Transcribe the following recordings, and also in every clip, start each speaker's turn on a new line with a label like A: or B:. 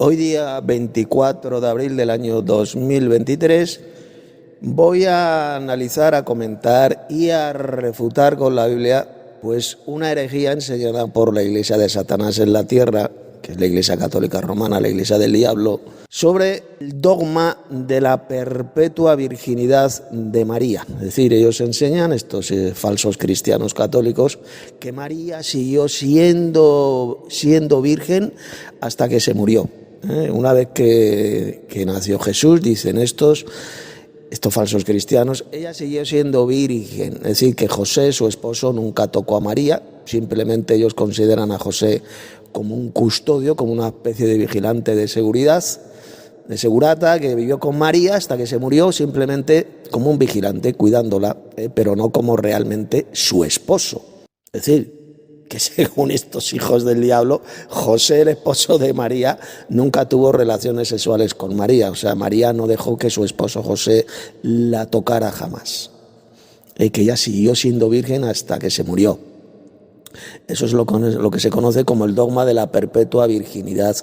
A: Hoy día 24 de abril del año 2023 voy a analizar, a comentar y a refutar con la Biblia pues una herejía enseñada por la Iglesia de Satanás en la tierra, que es la Iglesia Católica Romana, la Iglesia del Diablo, sobre el dogma de la perpetua virginidad de María. Es decir, ellos enseñan, estos falsos cristianos católicos, que María siguió siendo virgen hasta que se murió. Una vez que nació Jesús, dicen estos falsos cristianos, ella siguió siendo virgen. Es decir, que José, su esposo, nunca tocó a María. Simplemente ellos consideran a José como un custodio, como una especie de vigilante de seguridad, de segurata, que vivió con María hasta que se murió, simplemente como un vigilante, cuidándola, pero no como realmente su esposo. Es decir, que según estos hijos del diablo, José, el esposo de María, nunca tuvo relaciones sexuales con María. O sea, María no dejó que su esposo José la tocara jamás. Que ella siguió siendo virgen hasta que se murió. Eso es lo que se conoce como el dogma de la perpetua virginidad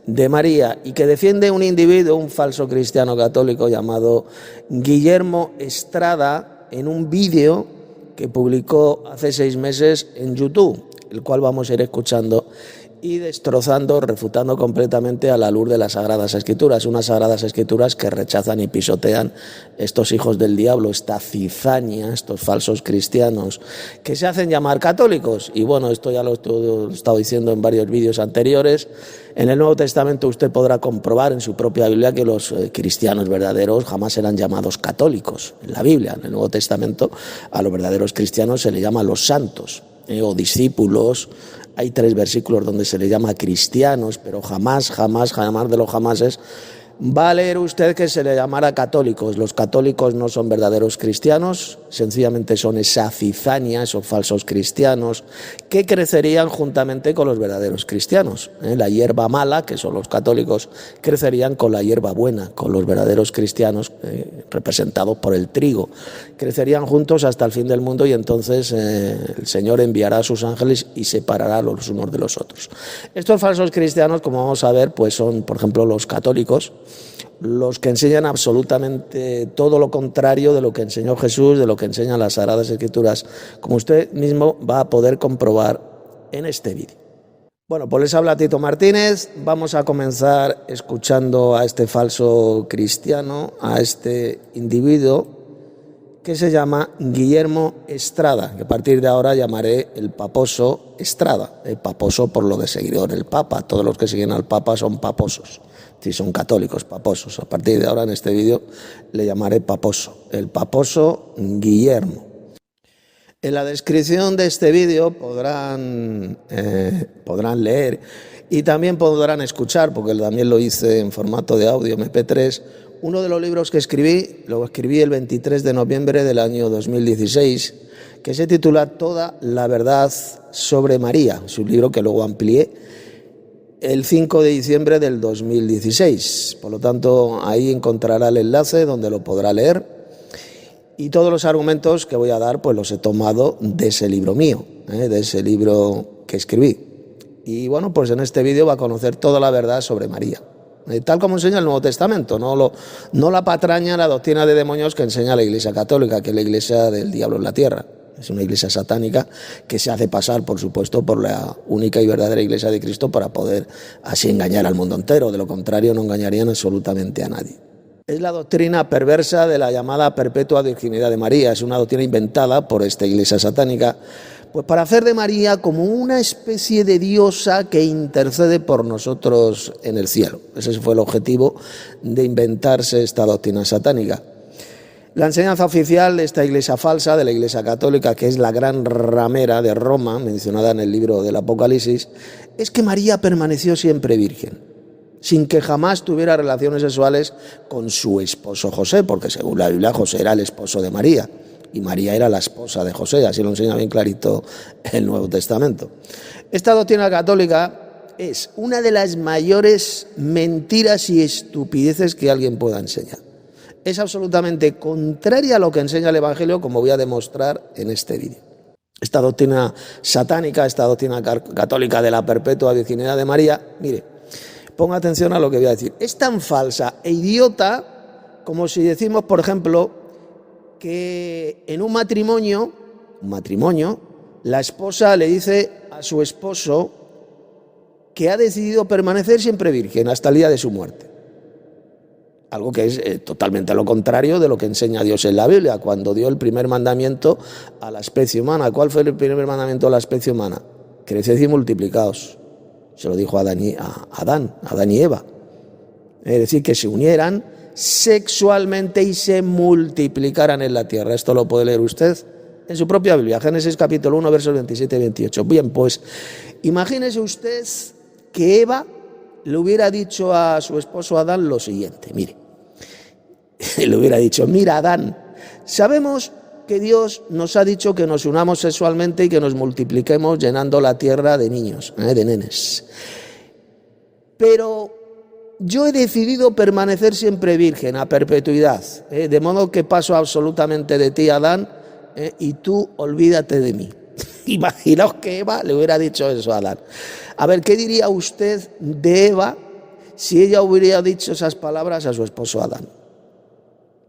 A: de María, y que defiende un individuo, un falso cristiano católico llamado Guillermo Estrada, en un vídeo que publicó hace 6 meses en YouTube, el cual vamos a ir escuchando y destrozando, refutando completamente a la luz de las Sagradas Escrituras, unas Sagradas Escrituras que rechazan y pisotean estos hijos del diablo, esta cizaña, estos falsos cristianos que se hacen llamar católicos. Y bueno, esto ya lo he estado diciendo en varios vídeos anteriores. En el Nuevo Testamento usted podrá comprobar en su propia Biblia que los cristianos verdaderos jamás serán llamados católicos. En la Biblia, en el Nuevo Testamento, a los verdaderos cristianos se les llama los santos o discípulos. Hay 3 versículos donde se le llama cristianos, pero jamás de los jamases va a leer usted que se le llamara católicos. Los católicos no son verdaderos cristianos, sencillamente son esa cizaña, esos falsos cristianos que crecerían juntamente con los verdaderos cristianos. La hierba mala, que son los católicos, crecerían con la hierba buena, con los verdaderos cristianos representados por el trigo. Crecerían juntos hasta el fin del mundo, y entonces el Señor enviará a sus ángeles y separará los unos de los otros. Estos falsos cristianos, como vamos a ver, pues son, por ejemplo, los católicos, los que enseñan absolutamente todo lo contrario de lo que enseñó Jesús, de lo que enseñan las Sagradas Escrituras, como usted mismo va a poder comprobar en este vídeo. Bueno, pues les habla Tito Martínez. Vamos a comenzar escuchando a este falso cristiano, a este individuo que se llama Guillermo Estrada, que a partir de ahora llamaré el paposo Estrada. El paposo por lo de seguidor, el papa. Todos los que siguen al papa son paposos. Si son católicos, paposos. A partir de ahora en este vídeo le llamaré paposo. El paposo Guillermo. En la descripción de este vídeo podrán leer y también podrán escuchar, porque también lo hice en formato de audio MP3, uno de los libros que escribí. Lo escribí el 23 de noviembre del año 2016, que se titula Toda la verdad sobre María. Es un libro que luego amplié el 5 de diciembre del 2016. Por lo tanto, ahí encontrará el enlace donde lo podrá leer. Y todos los argumentos que voy a dar, pues los he tomado de ese libro mío, de ese libro que escribí. Y bueno, pues en este vídeo va a conocer toda la verdad sobre María, tal como enseña el Nuevo Testamento, no la patraña, la doctrina de demonios que enseña la Iglesia Católica, que es la Iglesia del diablo en la tierra. Es una iglesia satánica que se hace pasar, por supuesto, por la única y verdadera Iglesia de Cristo para poder así engañar al mundo entero. De lo contrario, no engañarían absolutamente a nadie. Es la doctrina perversa de la llamada perpetua virginidad de María. Es una doctrina inventada por esta iglesia satánica, pues para hacer de María como una especie de diosa que intercede por nosotros en el cielo. Ese fue el objetivo de inventarse esta doctrina satánica. La enseñanza oficial de esta iglesia falsa, de la Iglesia Católica, que es la gran ramera de Roma, mencionada en el libro del Apocalipsis, es que María permaneció siempre virgen, sin que jamás tuviera relaciones sexuales con su esposo José, porque según la Biblia José era el esposo de María y María era la esposa de José, así lo enseña bien clarito el Nuevo Testamento. Esta doctrina católica es una de las mayores mentiras y estupideces que alguien pueda enseñar. Es absolutamente contraria a lo que enseña el Evangelio, como voy a demostrar en este vídeo. Esta doctrina satánica, esta doctrina católica de la perpetua virginidad de María, mire, ponga atención a lo que voy a decir. Es tan falsa e idiota como si decimos, por ejemplo, que en un matrimonio, la esposa le dice a su esposo que ha decidido permanecer siempre virgen hasta el día de su muerte. Algo que es totalmente lo contrario de lo que enseña Dios en la Biblia, cuando dio el primer mandamiento a la especie humana. ¿Cuál fue el primer mandamiento a la especie humana? Creced y multiplicaos. Se lo dijo a Adán y Eva. Es decir, que se unieran sexualmente y se multiplicaran en la tierra. Esto lo puede leer usted en su propia Biblia, Génesis capítulo 1, versos 27 y 28. Bien, pues imagínese usted que Eva le hubiera dicho a su esposo Adán lo siguiente, mire, le hubiera dicho, mira Adán, sabemos que Dios nos ha dicho que nos unamos sexualmente y que nos multipliquemos llenando la tierra de niños, de nenes. Pero yo he decidido permanecer siempre virgen a perpetuidad, de modo que paso absolutamente de ti, Adán, y tú olvídate de mí. Imaginaos que Eva le hubiera dicho eso a Adán. A ver, ¿qué diría usted de Eva si ella hubiera dicho esas palabras a su esposo Adán?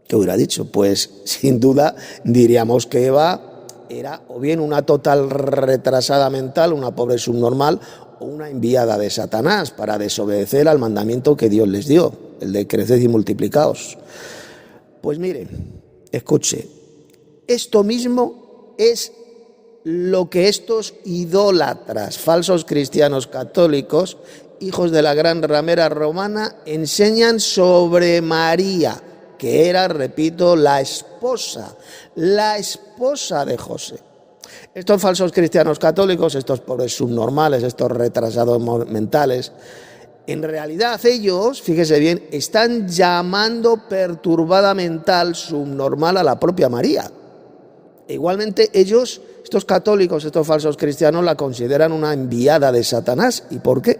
A: ¿Qué hubiera dicho? Pues sin duda diríamos que Eva era o bien una total retrasada mental, una pobre subnormal, o una enviada de Satanás para desobedecer al mandamiento que Dios les dio, el de creced y multiplicaos. Pues mire, escuche, esto mismo es lo que estos idólatras, falsos cristianos católicos, hijos de la gran ramera romana, enseñan sobre María, que era, repito, la esposa de José. Estos falsos cristianos católicos, estos pobres subnormales, estos retrasados mentales, en realidad ellos, fíjese bien, están llamando perturbada mental, subnormal a la propia María. Igualmente ellos, estos católicos, estos falsos cristianos, la consideran una enviada de Satanás. ¿Y por qué?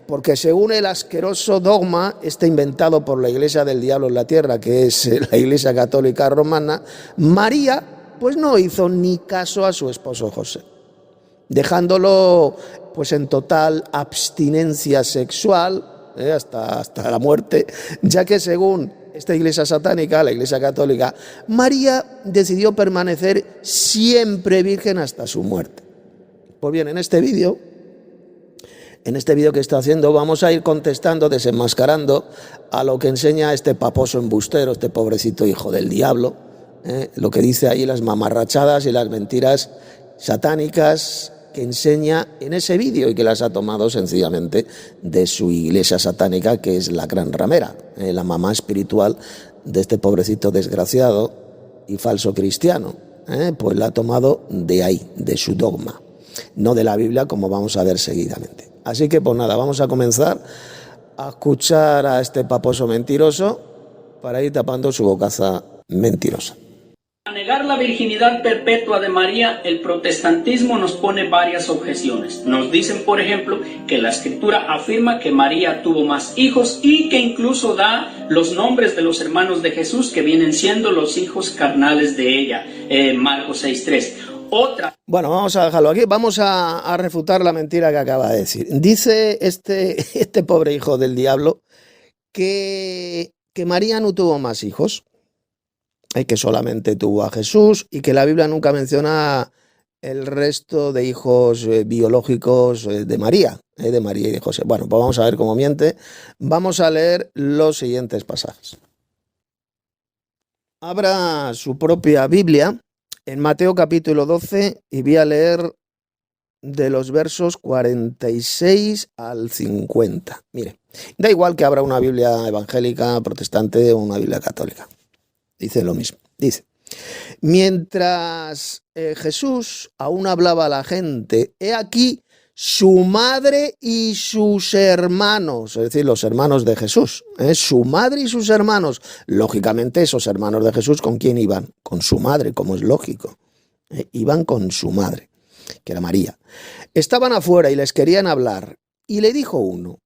A: Porque según el asqueroso dogma, inventado por la Iglesia del Diablo en la Tierra, que es la Iglesia Católica Romana, María pues no hizo ni caso a su esposo José, dejándolo pues en total abstinencia sexual hasta la muerte, ya que según esta iglesia satánica, la Iglesia Católica, María decidió permanecer siempre virgen hasta su muerte. Pues bien, en este vídeo que estoy haciendo, vamos a ir contestando, desenmascarando a lo que enseña este paposo embustero, este pobrecito hijo del diablo, lo que dice ahí, las mamarrachadas y las mentiras satánicas que enseña en ese vídeo y que las ha tomado sencillamente de su iglesia satánica, que es la gran ramera, la mamá espiritual de este pobrecito desgraciado y falso cristiano, pues la ha tomado de ahí, de su dogma, no de la Biblia, como vamos a ver seguidamente. Así que pues nada, vamos a comenzar a escuchar a este paposo mentiroso para ir tapando su bocaza mentirosa.
B: A negar la virginidad perpetua de María, el protestantismo nos pone varias objeciones. Nos dicen, por ejemplo, que la Escritura afirma que María tuvo más hijos y que incluso da los nombres de los hermanos de Jesús, que vienen siendo los hijos carnales de ella, Marcos 6:3.
A: Bueno, vamos a dejarlo aquí, vamos a refutar la mentira que acaba de decir. Dice este pobre hijo del diablo que María no tuvo más hijos, que solamente tuvo a Jesús y que la Biblia nunca menciona el resto de hijos biológicos de María y de José. Bueno, pues vamos a ver cómo miente. Vamos a leer los siguientes pasajes. Abra su propia Biblia en Mateo capítulo 12 y voy a leer de los versos 46 al 50. Mire, da igual que abra una Biblia evangélica, protestante o una Biblia católica. Dice lo mismo. Dice, mientras Jesús aún hablaba a la gente, he aquí su madre y sus hermanos, es decir, los hermanos de Jesús, su madre y sus hermanos. Lógicamente, esos hermanos de Jesús, ¿con quién iban? Con su madre, como es lógico. Iban con su madre, que era María. Estaban afuera y les querían hablar. Y le dijo uno,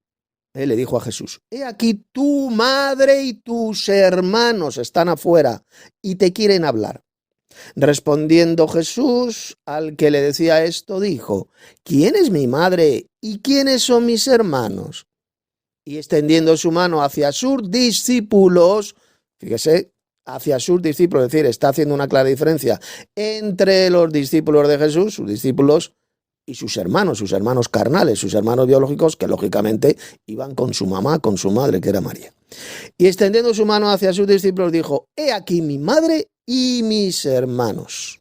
A: le dijo a Jesús, he aquí tu madre y tus hermanos están afuera y te quieren hablar. Respondiendo Jesús al que le decía esto, dijo, ¿quién es mi madre y quiénes son mis hermanos? y extendiendo su mano hacia sus discípulos, fíjese, hacia sus discípulos, es decir, está haciendo una clara diferencia entre los discípulos de Jesús, sus discípulos, y sus hermanos carnales, sus hermanos biológicos, que lógicamente iban con su mamá, con su madre, que era María. Y extendiendo su mano hacia sus discípulos, dijo: he aquí mi madre y mis hermanos.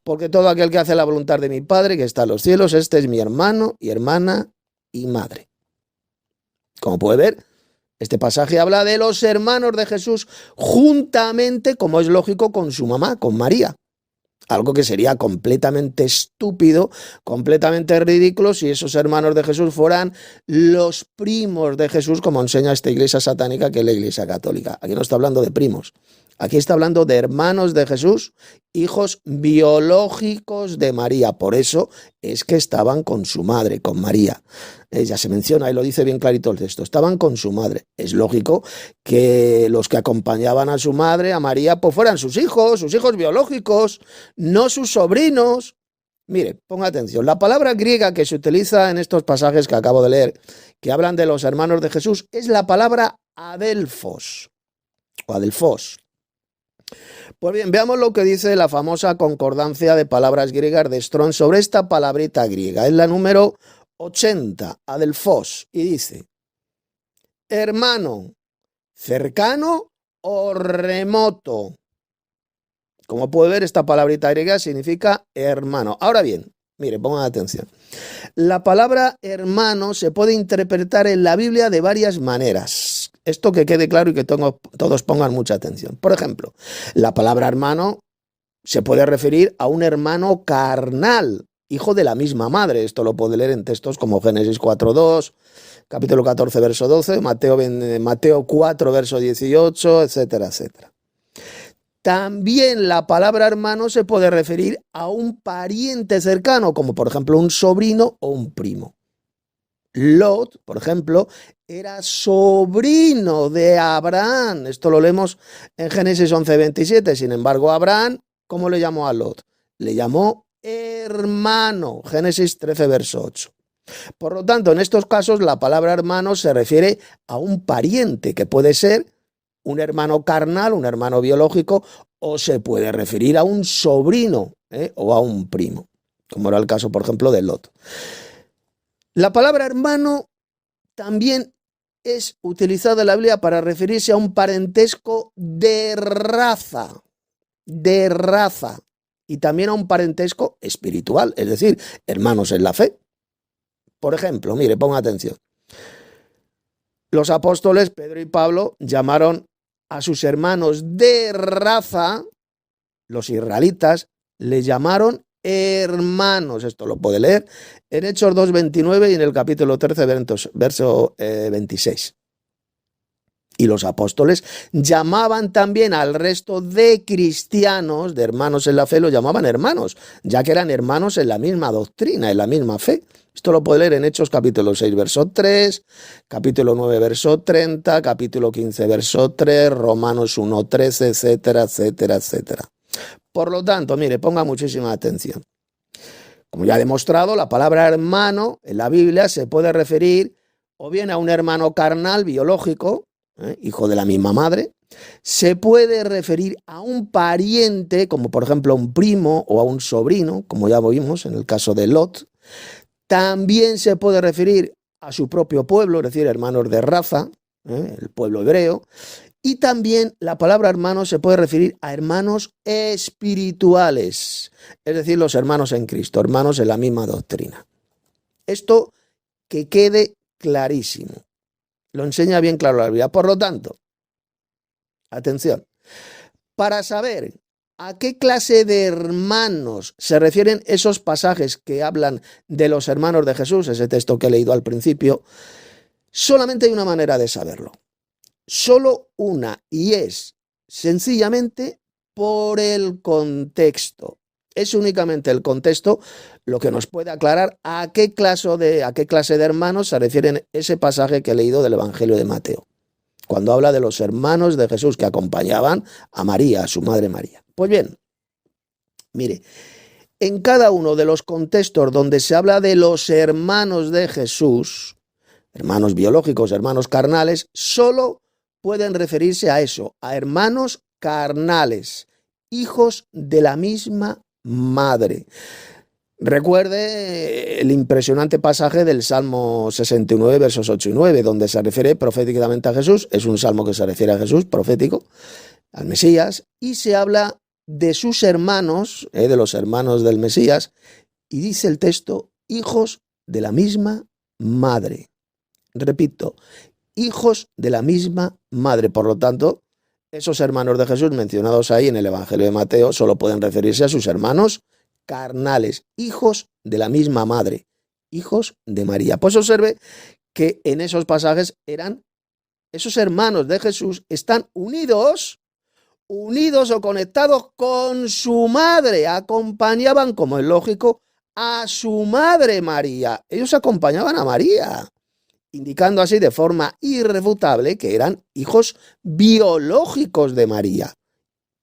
A: Porque todo aquel que hace la voluntad de mi Padre, que está en los cielos, este es mi hermano y hermana y madre. Como puede ver, este pasaje habla de los hermanos de Jesús juntamente, como es lógico, con su mamá, con María. Algo que sería completamente estúpido, completamente ridículo si esos hermanos de Jesús fueran los primos de Jesús, como enseña esta iglesia satánica que es la iglesia católica. Aquí no está hablando de primos, aquí está hablando de hermanos de Jesús, hijos biológicos de María. Por eso es que estaban con su madre, con María. Ya se menciona y lo dice bien clarito el texto. Estaban con su madre. Es lógico que los que acompañaban a su madre, a María, pues fueran sus hijos biológicos, no sus sobrinos. Mire, ponga atención. La palabra griega que se utiliza en estos pasajes que acabo de leer, que hablan de los hermanos de Jesús, es la palabra adelfos o adelfos. Pues bien, veamos lo que dice la famosa concordancia de palabras griegas de Strong sobre esta palabrita griega. Es la número 80, adelfos, y dice: hermano, cercano o remoto. Como puede ver, esta palabrita griega significa hermano. Ahora bien, mire, pongan atención. La palabra hermano se puede interpretar en la Biblia de varias maneras. Esto que quede claro y que todos pongan mucha atención. Por ejemplo, la palabra hermano se puede referir a un hermano carnal, hijo de la misma madre. Esto lo puede leer en textos como Génesis 4:2, capítulo 14, verso 12, Mateo 4, verso 18, etcétera, etcétera. También la palabra hermano se puede referir a un pariente cercano, como por ejemplo un sobrino o un primo. Lot, por ejemplo, era sobrino de Abraham. Esto lo leemos en Génesis 11:27. Sin embargo, Abraham, ¿cómo le llamó a Lot? Le llamó hermano. Génesis 13, verso 8. Por lo tanto, en estos casos, la palabra hermano se refiere a un pariente, que puede ser un hermano carnal, un hermano biológico, o se puede referir a un sobrino o a un primo, como era el caso, por ejemplo, de Lot. La palabra hermano también es utilizada en la Biblia para referirse a un parentesco de raza, y también a un parentesco espiritual, es decir, hermanos en la fe. Por ejemplo, mire, ponga atención. Los apóstoles Pedro y Pablo llamaron a sus hermanos de raza, los israelitas, les llamaron hermanos. Esto lo puede leer en Hechos 2:29 y en el capítulo 13, verso 26. Y los apóstoles llamaban también al resto de cristianos, de hermanos en la fe, los llamaban hermanos, ya que eran hermanos en la misma doctrina, en la misma fe. Esto lo puede leer en Hechos capítulo 6, verso 3, capítulo 9, verso 30, capítulo 15, verso 3, Romanos 1, 13, etcétera, etcétera, etcétera. Por lo tanto, mire, ponga muchísima atención. Como ya he demostrado, la palabra hermano en la Biblia se puede referir o bien a un hermano carnal biológico, hijo de la misma madre, se puede referir a un pariente, como por ejemplo un primo o a un sobrino, como ya vimos en el caso de Lot. También se puede referir a su propio pueblo, es decir, hermanos de raza, el pueblo hebreo. Y también la palabra hermano se puede referir a hermanos espirituales, es decir, los hermanos en Cristo, hermanos en la misma doctrina. Esto que quede clarísimo. Lo enseña bien claro la Biblia. Por lo tanto, atención, para saber a qué clase de hermanos se refieren esos pasajes que hablan de los hermanos de Jesús, ese texto que he leído al principio, solamente hay una manera de saberlo. Solo una, y es sencillamente por el contexto. Es únicamente el contexto lo que nos puede aclarar a qué clase de hermanos se refieren ese pasaje que he leído del Evangelio de Mateo, cuando habla de los hermanos de Jesús que acompañaban a María, a su madre María. Pues bien, mire, en cada uno de los contextos donde se habla de los hermanos de Jesús, hermanos biológicos, hermanos carnales, solo pueden referirse a eso, a hermanos carnales, hijos de la misma madre. Recuerde el impresionante pasaje del Salmo 69, versos 8 y 9, donde se refiere proféticamente a Jesús. Es un salmo que se refiere a Jesús, profético, al Mesías, y se habla de sus hermanos, de los hermanos del Mesías, y dice el texto, hijos de la misma madre. Repito, hijos de la misma madre. Por lo tanto, esos hermanos de Jesús mencionados ahí en el Evangelio de Mateo solo pueden referirse a sus hermanos carnales, hijos de la misma madre, hijos de María. Pues observe que en esos pasajes esos hermanos de Jesús están unidos o conectados con su madre, acompañaban, como es lógico, a su madre María. Ellos acompañaban a María, indicando así de forma irrefutable que eran hijos biológicos de María.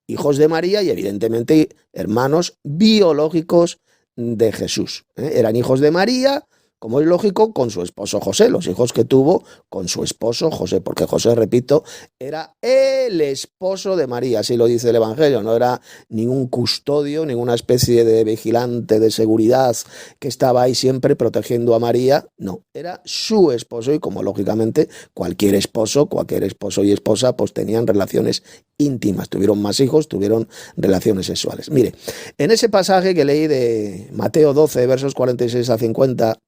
A: Hijos de María y evidentemente hermanos biológicos de Jesús. Eran hijos de María, como es lógico, con su esposo José, los hijos que tuvo con su esposo José, porque José, repito, era el esposo de María, así lo dice el Evangelio, no era ningún custodio, ninguna especie de vigilante de seguridad que estaba ahí siempre protegiendo a María, no, era su esposo y como lógicamente cualquier esposo y esposa pues tenían relaciones íntimas, tuvieron más hijos, tuvieron relaciones sexuales. Mire, en ese pasaje que leí de Mateo 12, versos 46 a 50,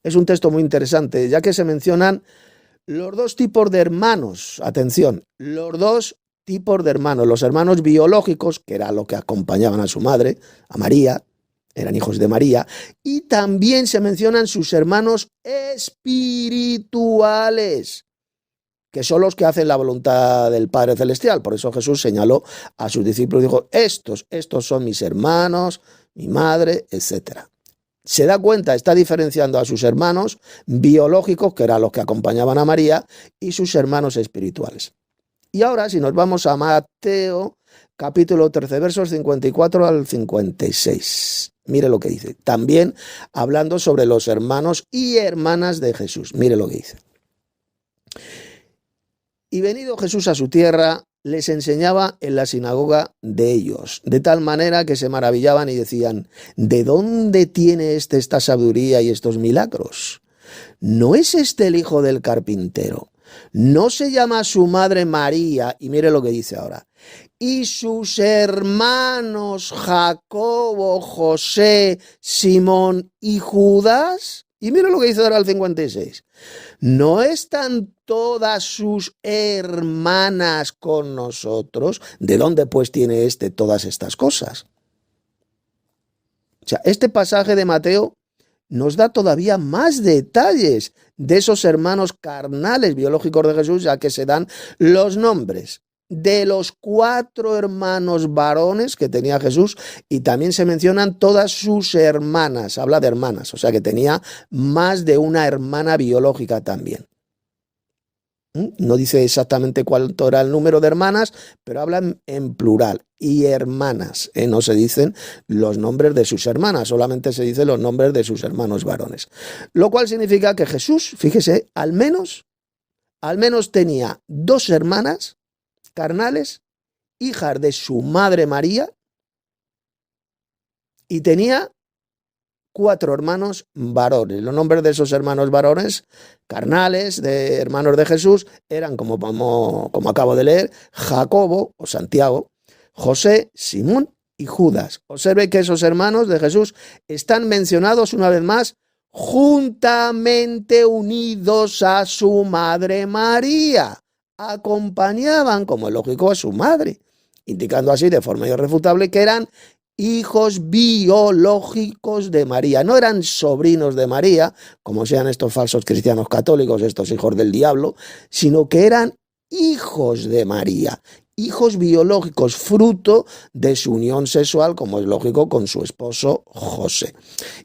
A: es un texto muy interesante, ya que se mencionan los dos tipos de hermanos. Atención, los dos tipos de hermanos. Los hermanos biológicos, que era lo que acompañaban a su madre, a María, eran hijos de María. Y también se mencionan sus hermanos espirituales, que son los que hacen la voluntad del Padre Celestial. Por eso Jesús señaló a sus discípulos y dijo, estos son mis hermanos, mi madre, etcétera. Se da cuenta, está diferenciando a sus hermanos biológicos, que eran los que acompañaban a María, y sus hermanos espirituales. Y ahora, si nos vamos a Mateo, capítulo 13, versos 54 al 56. Mire lo que dice. También hablando sobre los hermanos y hermanas de Jesús. Mire lo que dice. Y venido Jesús a su tierra, les enseñaba en la sinagoga de ellos, de tal manera que se maravillaban y decían, ¿de dónde tiene esta sabiduría y estos milagros? ¿No es este el hijo del carpintero? ¿No se llama su madre María? Y mire lo que dice ahora. Y sus hermanos Jacobo, José, Simón y Judas. Y mire lo que dice ahora el 56. ¿No están todas sus hermanas con nosotros? ¿De dónde pues tiene todas estas cosas? O sea, este pasaje de Mateo nos da todavía más detalles de esos hermanos carnales biológicos de Jesús, ya que se dan los nombres de los 4 hermanos varones que tenía Jesús y también se mencionan todas sus hermanas, habla de hermanas, o sea que tenía más de una hermana biológica también. No dice exactamente cuánto era el número de hermanas, pero hablan en plural, y hermanas, no se dicen los nombres de sus hermanas, solamente se dicen los nombres de sus hermanos varones. Lo cual significa que Jesús, fíjese, al menos tenía 2 hermanas carnales, hijas de su madre María, y tenía 4 hermanos varones. Los nombres de esos hermanos varones carnales, de hermanos de Jesús, eran como acabo de leer, Jacobo o Santiago, José, Simón y Judas. Observe que esos hermanos de Jesús están mencionados una vez más juntamente unidos a su madre María. Acompañaban, como es lógico, a su madre, indicando así de forma irrefutable que eran hijos biológicos de María, no eran sobrinos de María, como sean estos falsos cristianos católicos, estos hijos del diablo, sino que eran hijos de María, hijos biológicos, fruto de su unión sexual, como es lógico, con su esposo José.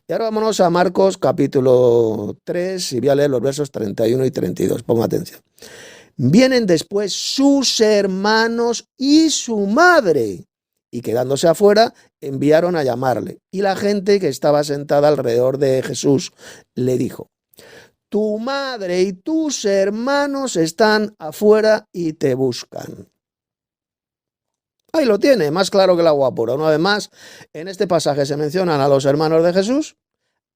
A: Y ahora vámonos a Marcos capítulo 3, y voy a leer los versos 31 y 32, ponga atención. Vienen después sus hermanos y su madre, y quedándose afuera, enviaron a llamarle. Y la gente que estaba sentada alrededor de Jesús le dijo, tu madre y tus hermanos están afuera y te buscan. Ahí lo tiene, más claro que el agua pura. Una vez más, en este pasaje se mencionan a los hermanos de Jesús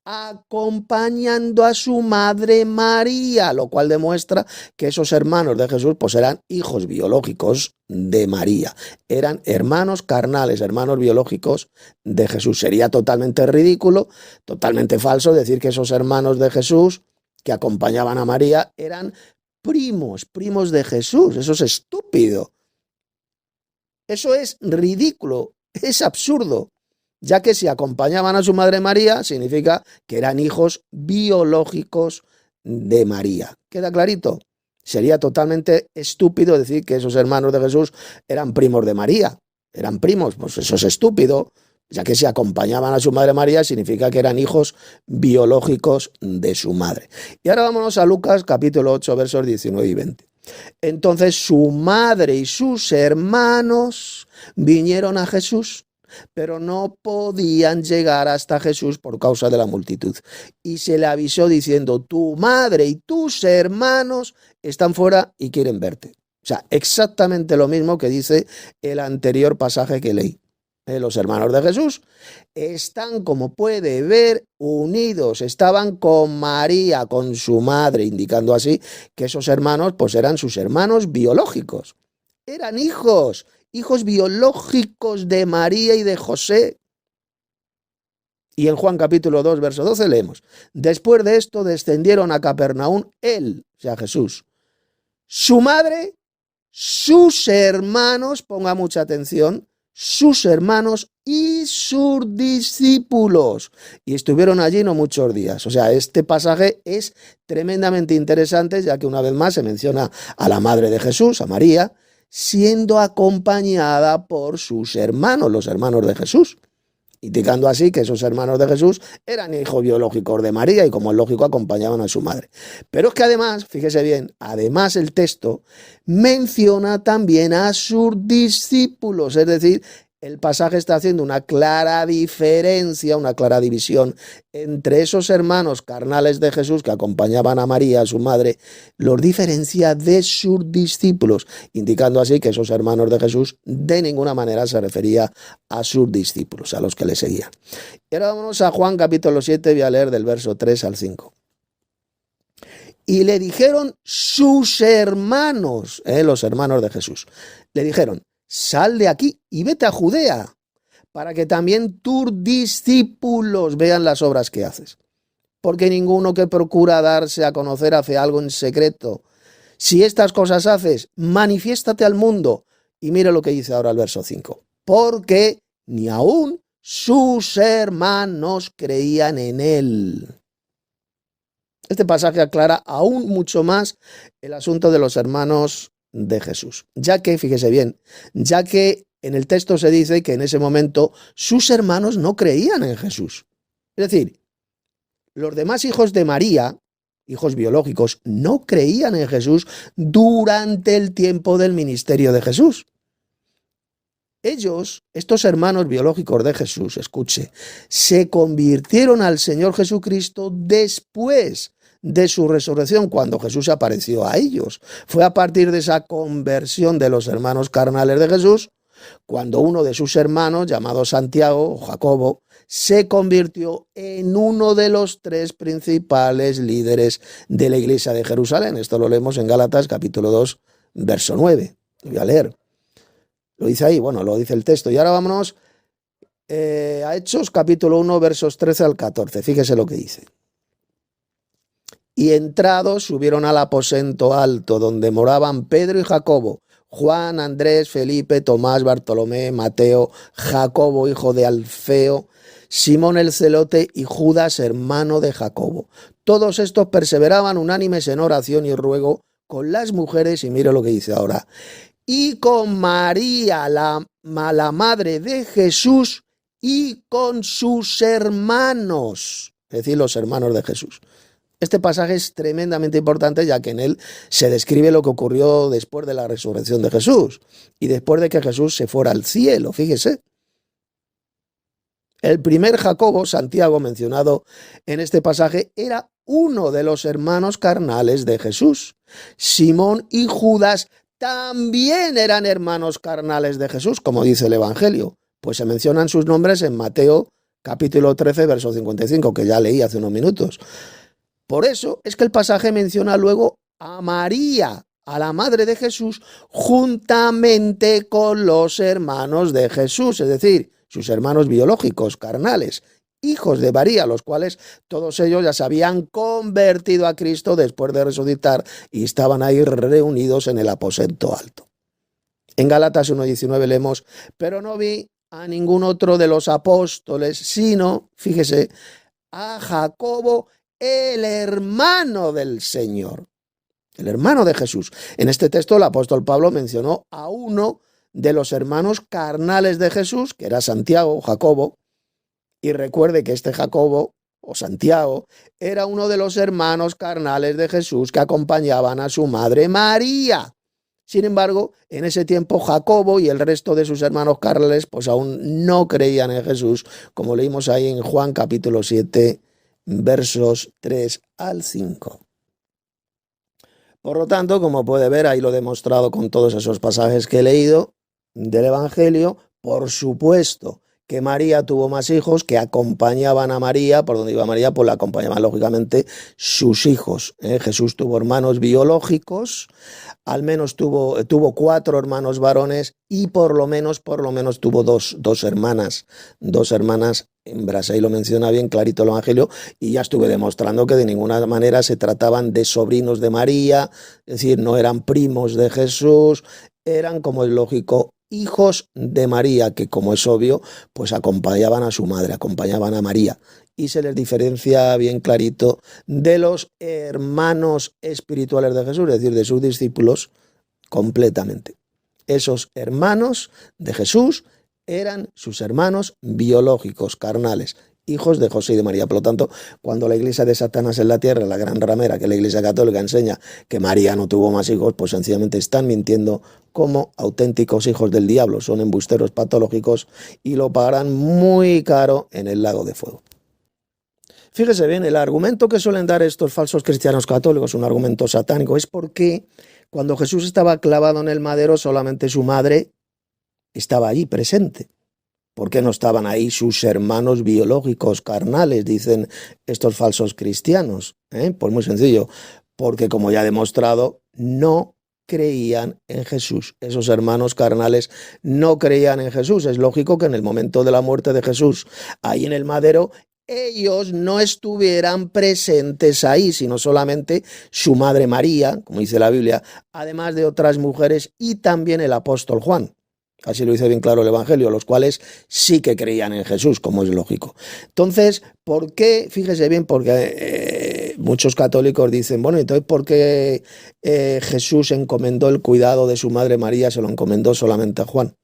A: acompañando a su madre María, lo cual demuestra que esos hermanos de Jesús pues eran hijos biológicos de María, eran hermanos carnales, hermanos biológicos de Jesús. Sería totalmente ridículo, totalmente falso decir que esos hermanos de Jesús que acompañaban a María eran primos de Jesús. Eso es estúpido, eso es ridículo, es absurdo, ya que si acompañaban a su madre María, significa que eran hijos biológicos de María. ¿Queda clarito? Sería totalmente estúpido decir que esos hermanos de Jesús eran primos de María. Eran primos, pues eso es estúpido, ya que si acompañaban a su madre María, significa que eran hijos biológicos de su madre. Y ahora vámonos a Lucas capítulo 8, versos 19 y 20. Entonces su madre y sus hermanos vinieron a Jesús, pero no podían llegar hasta Jesús por causa de la multitud. Y se le avisó diciendo, tu madre y tus hermanos están fuera y quieren verte. O sea, exactamente lo mismo que dice el anterior pasaje que leí. Los hermanos de Jesús están, como puede ver, unidos, estaban con María, con su madre, indicando así que esos hermanos pues eran sus hermanos biológicos. Eran hijos biológicos de María y de José. Y en Juan capítulo 2, verso 12 leemos, después de esto descendieron a Capernaum él, o sea Jesús, su madre, sus hermanos, ponga mucha atención, sus hermanos y sus discípulos. Y estuvieron allí no muchos días. O sea, este pasaje es tremendamente interesante, ya que una vez más se menciona a la madre de Jesús, a María, siendo acompañada por sus hermanos, los hermanos de Jesús, indicando así que esos hermanos de Jesús eran hijos biológicos de María y, como es lógico, acompañaban a su madre. Pero es que además, fíjese bien, además el texto menciona también a sus discípulos, es decir, el pasaje está haciendo una clara diferencia, una clara división entre esos hermanos carnales de Jesús que acompañaban a María, a su madre, los diferencia de sus discípulos, indicando así que esos hermanos de Jesús de ninguna manera se refería a sus discípulos, a los que le seguían. Y ahora vámonos a Juan capítulo 7, voy a leer del verso 3 al 5. Y le dijeron sus hermanos, los hermanos de Jesús, le dijeron, sal de aquí y vete a Judea, para que también tus discípulos vean las obras que haces. Porque ninguno que procura darse a conocer hace algo en secreto. Si estas cosas haces, manifiéstate al mundo. Y mira lo que dice ahora el verso 5. Porque ni aún sus hermanos creían en él. Este pasaje aclara aún mucho más el asunto de los hermanos de Jesús, ya que, fíjese bien, ya que en el texto se dice que en ese momento sus hermanos no creían en Jesús. Es decir, los demás hijos de María, hijos biológicos, no creían en Jesús durante el tiempo del ministerio de Jesús. Ellos, estos hermanos biológicos de Jesús, escuche, se convirtieron al Señor Jesucristo después de su resurrección, cuando Jesús apareció a ellos. Fue a partir de esa conversión de los hermanos carnales de Jesús, cuando uno de sus hermanos, llamado Santiago o Jacobo, se convirtió en uno de los 3 principales líderes de la iglesia de Jerusalén. Esto lo leemos en Gálatas capítulo 2, verso 9. Lo voy a leer. Lo dice ahí, bueno, lo dice el texto. Y ahora vámonos a Hechos capítulo 1, versos 13 al 14. Fíjese lo que dice. Y entrados subieron al aposento alto donde moraban Pedro y Jacobo, Juan, Andrés, Felipe, Tomás, Bartolomé, Mateo, Jacobo, hijo de Alfeo, Simón el celote y Judas, hermano de Jacobo. Todos estos perseveraban unánimes en oración y ruego con las mujeres, y mire lo que dice ahora, y con María, la madre de Jesús, y con sus hermanos, es decir, los hermanos de Jesús. Este pasaje es tremendamente importante, ya que en él se describe lo que ocurrió después de la resurrección de Jesús y después de que Jesús se fuera al cielo, fíjese. El primer Jacobo, Santiago, mencionado en este pasaje, era uno de los hermanos carnales de Jesús. Simón y Judas también eran hermanos carnales de Jesús, como dice el Evangelio, pues se mencionan sus nombres en Mateo capítulo 13, verso 55, que ya leí hace unos minutos. Por eso es que el pasaje menciona luego a María, a la madre de Jesús, juntamente con los hermanos de Jesús, es decir, sus hermanos biológicos, carnales, hijos de María, los cuales todos ellos ya se habían convertido a Cristo después de resucitar y estaban ahí reunidos en el aposento alto. En Gálatas 1:19 leemos, pero no vi a ningún otro de los apóstoles, sino, fíjese, a Jacobo, el hermano del Señor, el hermano de Jesús. En este texto el apóstol Pablo mencionó a uno de los hermanos carnales de Jesús, que era Santiago, Jacobo, y recuerde que este Jacobo, o Santiago, era uno de los hermanos carnales de Jesús que acompañaban a su madre María. Sin embargo, en ese tiempo Jacobo y el resto de sus hermanos carnales pues aún no creían en Jesús, como leímos ahí en Juan capítulo 7, versos 3 al 5. Por lo tanto, como puede ver, ahí lo he demostrado con todos esos pasajes que he leído del Evangelio, por supuesto que María tuvo más hijos que acompañaban a María, por donde iba María, pues la acompañaban lógicamente sus hijos. Jesús tuvo hermanos biológicos, al menos tuvo 4 hermanos varones y por lo menos tuvo dos hermanas hembras. Ahí lo menciona bien clarito el Evangelio y ya estuve demostrando que de ninguna manera se trataban de sobrinos de María, es decir, no eran primos de Jesús, eran, como es lógico, hijos de María, que como es obvio, pues acompañaban a su madre, acompañaban a María. Y se les diferencia bien clarito de los hermanos espirituales de Jesús, es decir, de sus discípulos, completamente. Esos hermanos de Jesús eran sus hermanos biológicos, carnales, hijos de José y de María. Por lo tanto, cuando la iglesia de Satanás en la tierra, la gran ramera, que la iglesia católica enseña que María no tuvo más hijos, pues sencillamente están mintiendo como auténticos hijos del diablo. Son embusteros patológicos y lo pagarán muy caro en el lago de fuego. Fíjese bien, el argumento que suelen dar estos falsos cristianos católicos, un argumento satánico, es porque cuando Jesús estaba clavado en el madero, solamente su madre estaba allí presente. ¿Por qué no estaban ahí sus hermanos biológicos, carnales, dicen estos falsos cristianos? Pues muy sencillo, porque como ya he demostrado, no creían en Jesús. Esos hermanos carnales no creían en Jesús. Es lógico que en el momento de la muerte de Jesús, ahí en el madero, ellos no estuvieran presentes ahí, sino solamente su madre María, como dice la Biblia, además de otras mujeres y también el apóstol Juan. Así lo dice bien claro el Evangelio, los cuales sí que creían en Jesús, como es lógico. Entonces, ¿por qué? Fíjese bien, porque muchos católicos dicen, bueno, entonces, ¿por qué Jesús encomendó el cuidado de su madre María, se lo encomendó solamente a Juan?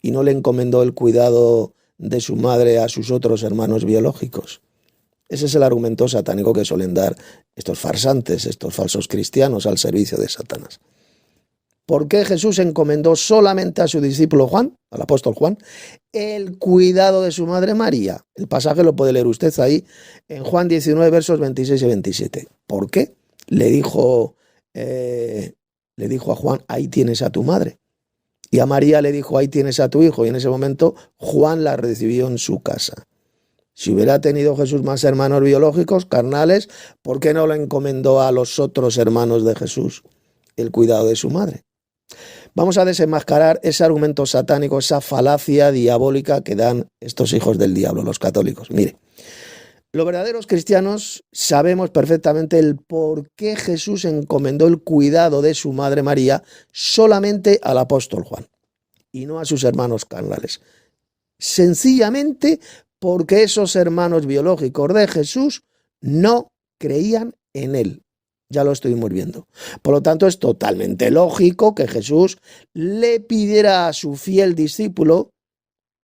A: Y no le encomendó el cuidado de su madre a sus otros hermanos biológicos. Ese es el argumento satánico que suelen dar estos farsantes, estos falsos cristianos al servicio de Satanás. ¿Por qué Jesús encomendó solamente a su discípulo Juan, al apóstol Juan, el cuidado de su madre María? El pasaje lo puede leer usted ahí en Juan 19, versos 26 y 27. ¿Por qué? Le dijo a Juan, ahí tienes a tu madre. Y a María le dijo, ahí tienes a tu hijo. Y en ese momento Juan la recibió en su casa. Si hubiera tenido Jesús más hermanos biológicos, carnales, ¿por qué no lo encomendó a los otros hermanos de Jesús el cuidado de su madre? Vamos a desenmascarar ese argumento satánico, esa falacia diabólica que dan estos hijos del diablo, los católicos. Mire, los verdaderos cristianos sabemos perfectamente el por qué Jesús encomendó el cuidado de su madre María solamente al apóstol Juan y no a sus hermanos carnales. Sencillamente porque esos hermanos biológicos de Jesús no creían en él. Ya lo estuvimos viendo. Por lo tanto, es totalmente lógico que Jesús le pidiera a su fiel discípulo,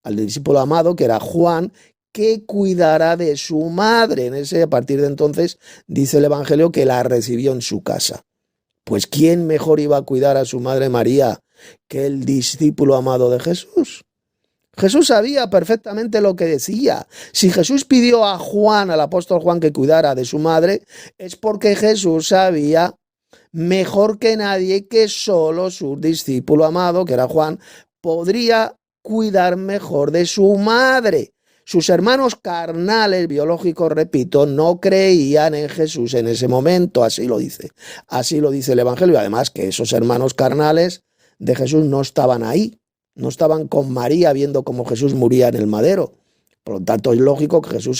A: al discípulo amado, que era Juan, que cuidara de su madre. A partir de entonces, dice el Evangelio que la recibió en su casa. Pues, ¿quién mejor iba a cuidar a su madre María que el discípulo amado de Jesús? Jesús sabía perfectamente lo que decía. Si Jesús pidió a Juan, al apóstol Juan, que cuidara de su madre, es porque Jesús sabía mejor que nadie que solo su discípulo amado, que era Juan, podría cuidar mejor de su madre. Sus hermanos carnales, biológicos, repito, no creían en Jesús en ese momento, así lo dice el Evangelio. Además que esos hermanos carnales de Jesús no estaban ahí, no estaban con María viendo cómo Jesús moría en el madero. Por lo tanto, es lógico que Jesús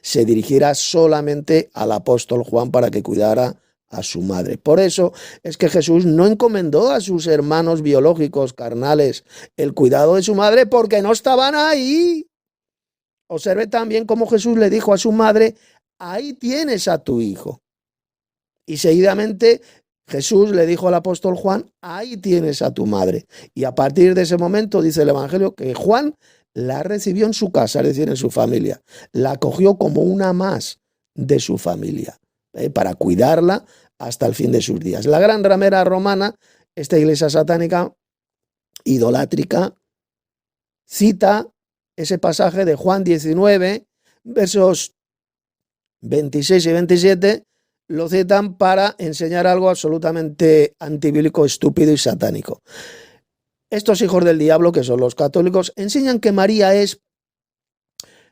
A: se dirigiera solamente al apóstol Juan para que cuidara a su madre. Por eso es que Jesús no encomendó a sus hermanos biológicos carnales el cuidado de su madre porque no estaban ahí. Observe también cómo Jesús le dijo a su madre: ahí tienes a tu hijo. Y seguidamente Jesús le dijo al apóstol Juan: ahí tienes a tu madre. Y a partir de ese momento dice el Evangelio que Juan la recibió en su casa, es decir, en su familia. La acogió como una más de su familia, para cuidarla hasta el fin de sus días. La gran ramera romana, esta iglesia satánica, idolátrica, cita ese pasaje de Juan 19, versos 26 y 27, lo citan para enseñar algo absolutamente antibíblico, estúpido y satánico. Estos hijos del diablo, que son los católicos, enseñan que María es,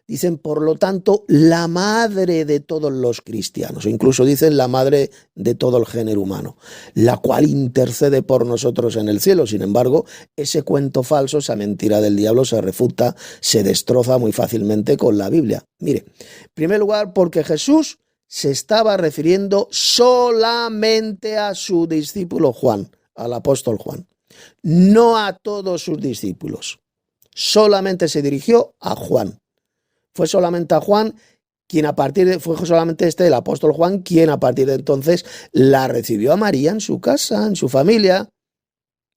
A: dicen, por lo tanto, la madre de todos los cristianos, o incluso dicen la madre de todo el género humano, la cual intercede por nosotros en el cielo. Sin embargo, ese cuento falso, esa mentira del diablo se refuta, se destroza muy fácilmente con la Biblia. Mire, en primer lugar, porque Jesús se estaba refiriendo solamente a su discípulo Juan, al apóstol Juan, no a todos sus discípulos. Solamente se dirigió a Juan. Fue solamente a Juan quien fue solamente el apóstol Juan, quien a partir de entonces la recibió a María en su casa, en su familia.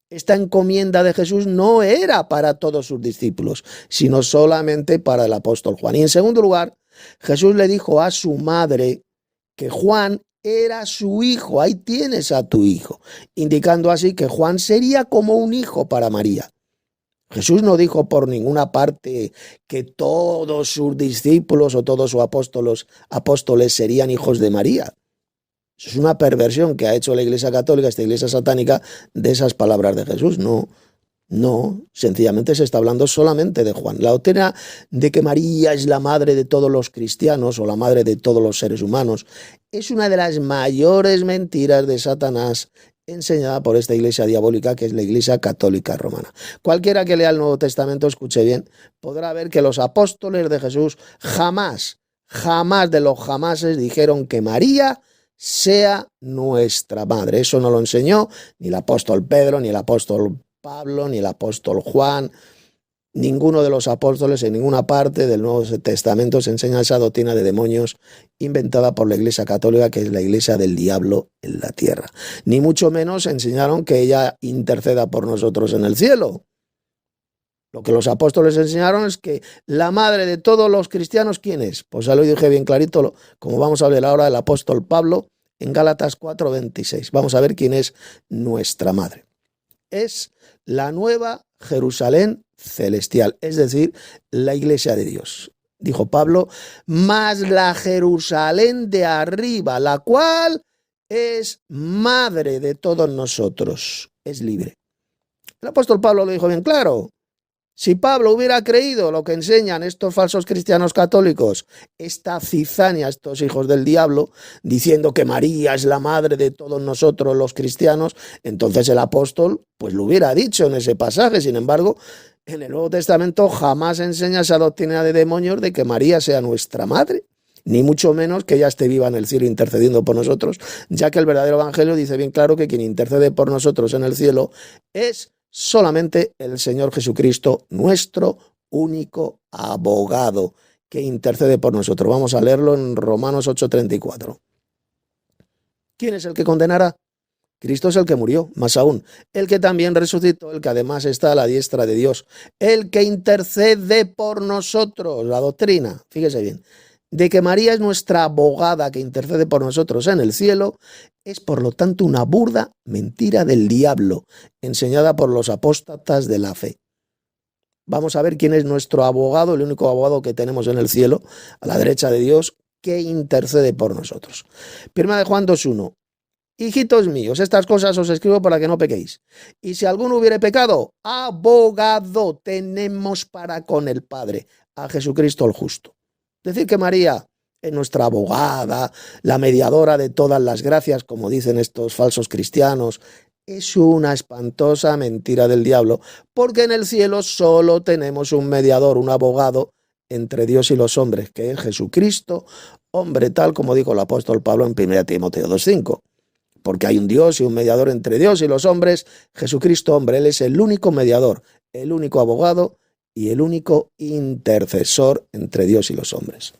A: Esta encomienda de Jesús no era para todos sus discípulos, sino solamente para el apóstol Juan. Y en segundo lugar, Jesús le dijo a su madre que Juan era su hijo. Ahí tienes a tu hijo, indicando así que Juan sería como un hijo para María. Jesús no dijo por ninguna parte que todos sus discípulos o todos sus apóstoles serían hijos de María. Eso es una perversión que ha hecho la Iglesia Católica, esta Iglesia satánica, de esas palabras de Jesús. No, sencillamente se está hablando solamente de Juan. La doctrina de que María es la madre de todos los cristianos o la madre de todos los seres humanos es una de las mayores mentiras de Satanás, enseñada por esta iglesia diabólica que es la Iglesia Católica Romana. Cualquiera que lea el Nuevo Testamento, escuche bien, podrá ver que los apóstoles de Jesús jamás de los jamases dijeron que María sea nuestra madre. Eso no lo enseñó ni el apóstol Pedro, ni el apóstol Pablo, ni el apóstol Juan. Ninguno de los apóstoles en ninguna parte del Nuevo Testamento se enseña esa doctrina de demonios inventada por la Iglesia Católica, que es la iglesia del diablo en la tierra. Ni mucho menos enseñaron que ella interceda por nosotros en el cielo. Lo que los apóstoles enseñaron es que la madre de todos los cristianos, ¿quién es? Pues ya lo dije bien clarito, como vamos a ver ahora del apóstol Pablo en Gálatas 4:26. Vamos a ver quién es nuestra madre. Es la nueva Jerusalén celestial, es decir, la iglesia de Dios. Dijo Pablo, más la Jerusalén de arriba, la cual es madre de todos nosotros, es libre. El apóstol Pablo lo dijo bien claro. Si Pablo hubiera creído lo que enseñan estos falsos cristianos católicos, esta cizaña, estos hijos del diablo, diciendo que María es la madre de todos nosotros los cristianos, entonces el apóstol pues lo hubiera dicho en ese pasaje. Sin embargo, en el Nuevo Testamento jamás enseña esa doctrina de demonios de que María sea nuestra madre, ni mucho menos que ella esté viva en el cielo intercediendo por nosotros, ya que el verdadero evangelio dice bien claro que quien intercede por nosotros en el cielo es solamente el Señor Jesucristo, nuestro único abogado que intercede por nosotros. Vamos a leerlo en Romanos 8:34. ¿Quién es el que condenará? Cristo es el que murió, más aún, el que también resucitó, el que además está a la diestra de Dios, el que intercede por nosotros. La doctrina, fíjese bien, de que María es nuestra abogada que intercede por nosotros en el cielo, es por lo tanto una burda mentira del diablo, enseñada por los apóstatas de la fe. vamos a ver quién es nuestro abogado, el único abogado que tenemos en el cielo, a la derecha de Dios, que intercede por nosotros. Primera de Juan 2:1. Hijitos míos, estas cosas os escribo para que no pequéis. Y si alguno hubiere pecado, abogado tenemos para con el Padre, a Jesucristo el justo. Es decir, que María es nuestra abogada, la mediadora de todas las gracias, como dicen estos falsos cristianos, es una espantosa mentira del diablo, porque en el cielo solo tenemos un mediador, un abogado entre Dios y los hombres, que es Jesucristo, hombre, tal como dijo el apóstol Pablo en 1 Timoteo 2:5. Porque hay un Dios y un mediador entre Dios y los hombres, Jesucristo, hombre, Él es el único mediador, el único abogado y el único intercesor entre Dios y los hombres.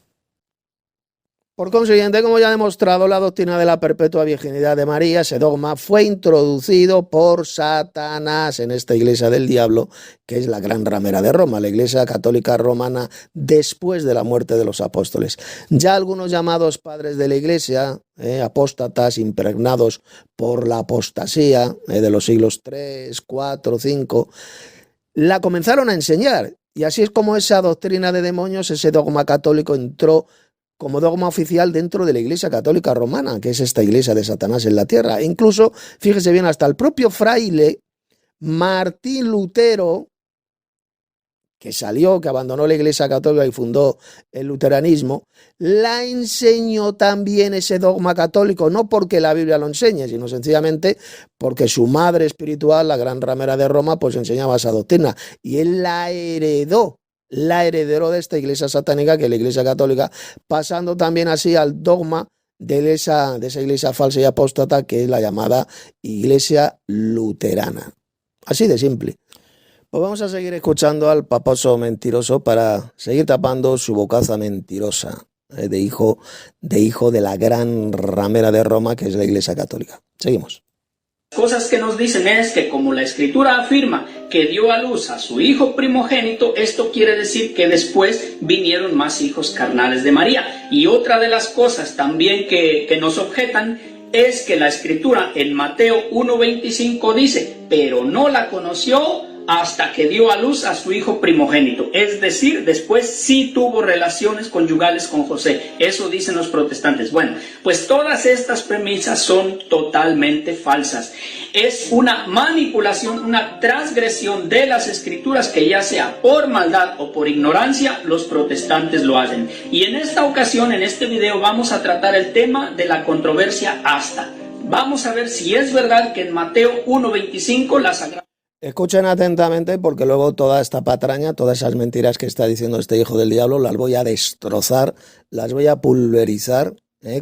A: Por consiguiente, como ya he demostrado, la doctrina de la perpetua virginidad de María, ese dogma, fue introducido por Satanás en esta iglesia del diablo, que es la gran ramera de Roma, la iglesia católica romana después de la muerte de los apóstoles. Ya algunos llamados padres de la iglesia, apóstatas impregnados por la apostasía de los siglos 3, 4, 5, la comenzaron a enseñar. Y así es como esa doctrina de demonios, ese dogma católico entró como dogma oficial dentro de la Iglesia Católica Romana, que es esta iglesia de Satanás en la tierra. E incluso, fíjese bien, hasta el propio fraile Martín Lutero, que salió, que abandonó la Iglesia Católica y fundó el luteranismo, la enseñó también ese dogma católico, no porque la Biblia lo enseñe, sino sencillamente porque su madre espiritual, la gran ramera de Roma, pues enseñaba esa doctrina. Y él la heredó. La heredero de esta iglesia satánica, que es la iglesia católica, pasando también así al dogma de esa iglesia falsa y apóstata, que es la llamada iglesia luterana. Así de simple. Pues vamos a seguir escuchando al paposo mentiroso para seguir tapando su bocaza mentirosa de hijo de la gran ramera de Roma, que es la iglesia católica. Seguimos.
B: Cosas que nos dicen es que como la escritura afirma que dio a luz a su hijo primogénito, esto quiere decir que después vinieron más hijos carnales de María. Y otra de las cosas también que nos objetan es que la escritura en Mateo 1:25 dice, pero no la conoció hasta que dio a luz a su hijo primogénito. Es decir, después sí tuvo relaciones conyugales con José. Eso dicen los protestantes. Bueno, pues todas estas premisas son totalmente falsas. Es una manipulación, una transgresión de las escrituras que ya sea por maldad o por ignorancia, los protestantes lo hacen. Y en esta ocasión, en este video, vamos a tratar el tema de la controversia hasta. Vamos a ver si es verdad que en Mateo 1:25 la Sagrada...
A: Escuchen atentamente porque luego toda esta patraña, todas esas mentiras que está diciendo este hijo del diablo, las voy a destrozar, las voy a pulverizar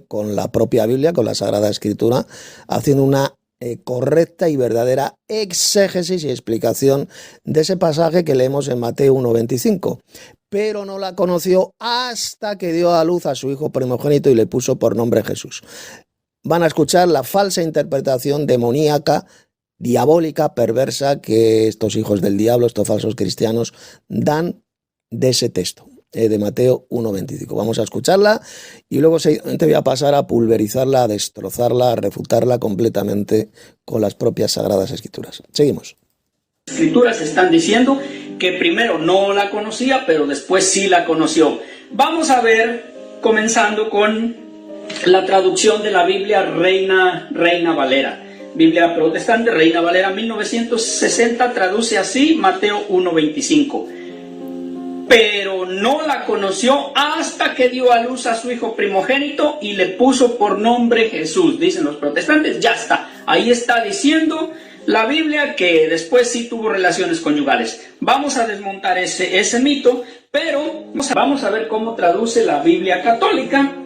A: con la propia Biblia, con la Sagrada Escritura, haciendo una correcta y verdadera exégesis y explicación de ese pasaje que leemos en Mateo 1:25. Pero no la conoció hasta que dio a luz a su hijo primogénito y le puso por nombre Jesús. Van a escuchar la falsa interpretación demoníaca, diabólica, perversa que estos hijos del diablo, estos falsos cristianos, dan de ese texto, de Mateo 1:25. Vamos a escucharla y luego te voy a pasar a pulverizarla, a destrozarla, a refutarla completamente con las propias Sagradas Escrituras. Seguimos.
B: Las Escrituras están diciendo que primero no la conocía, pero después sí la conoció. Vamos a ver, comenzando con la traducción de la Biblia Reina Valera. Biblia protestante, Reina Valera 1960, traduce así Mateo 1:25. Pero no la conoció hasta que dio a luz a su hijo primogénito y le puso por nombre Jesús. Dicen los protestantes, ya está. Ahí está diciendo la Biblia que después sí tuvo relaciones conyugales. Vamos a desmontar ese mito, pero vamos a ver cómo traduce la Biblia católica.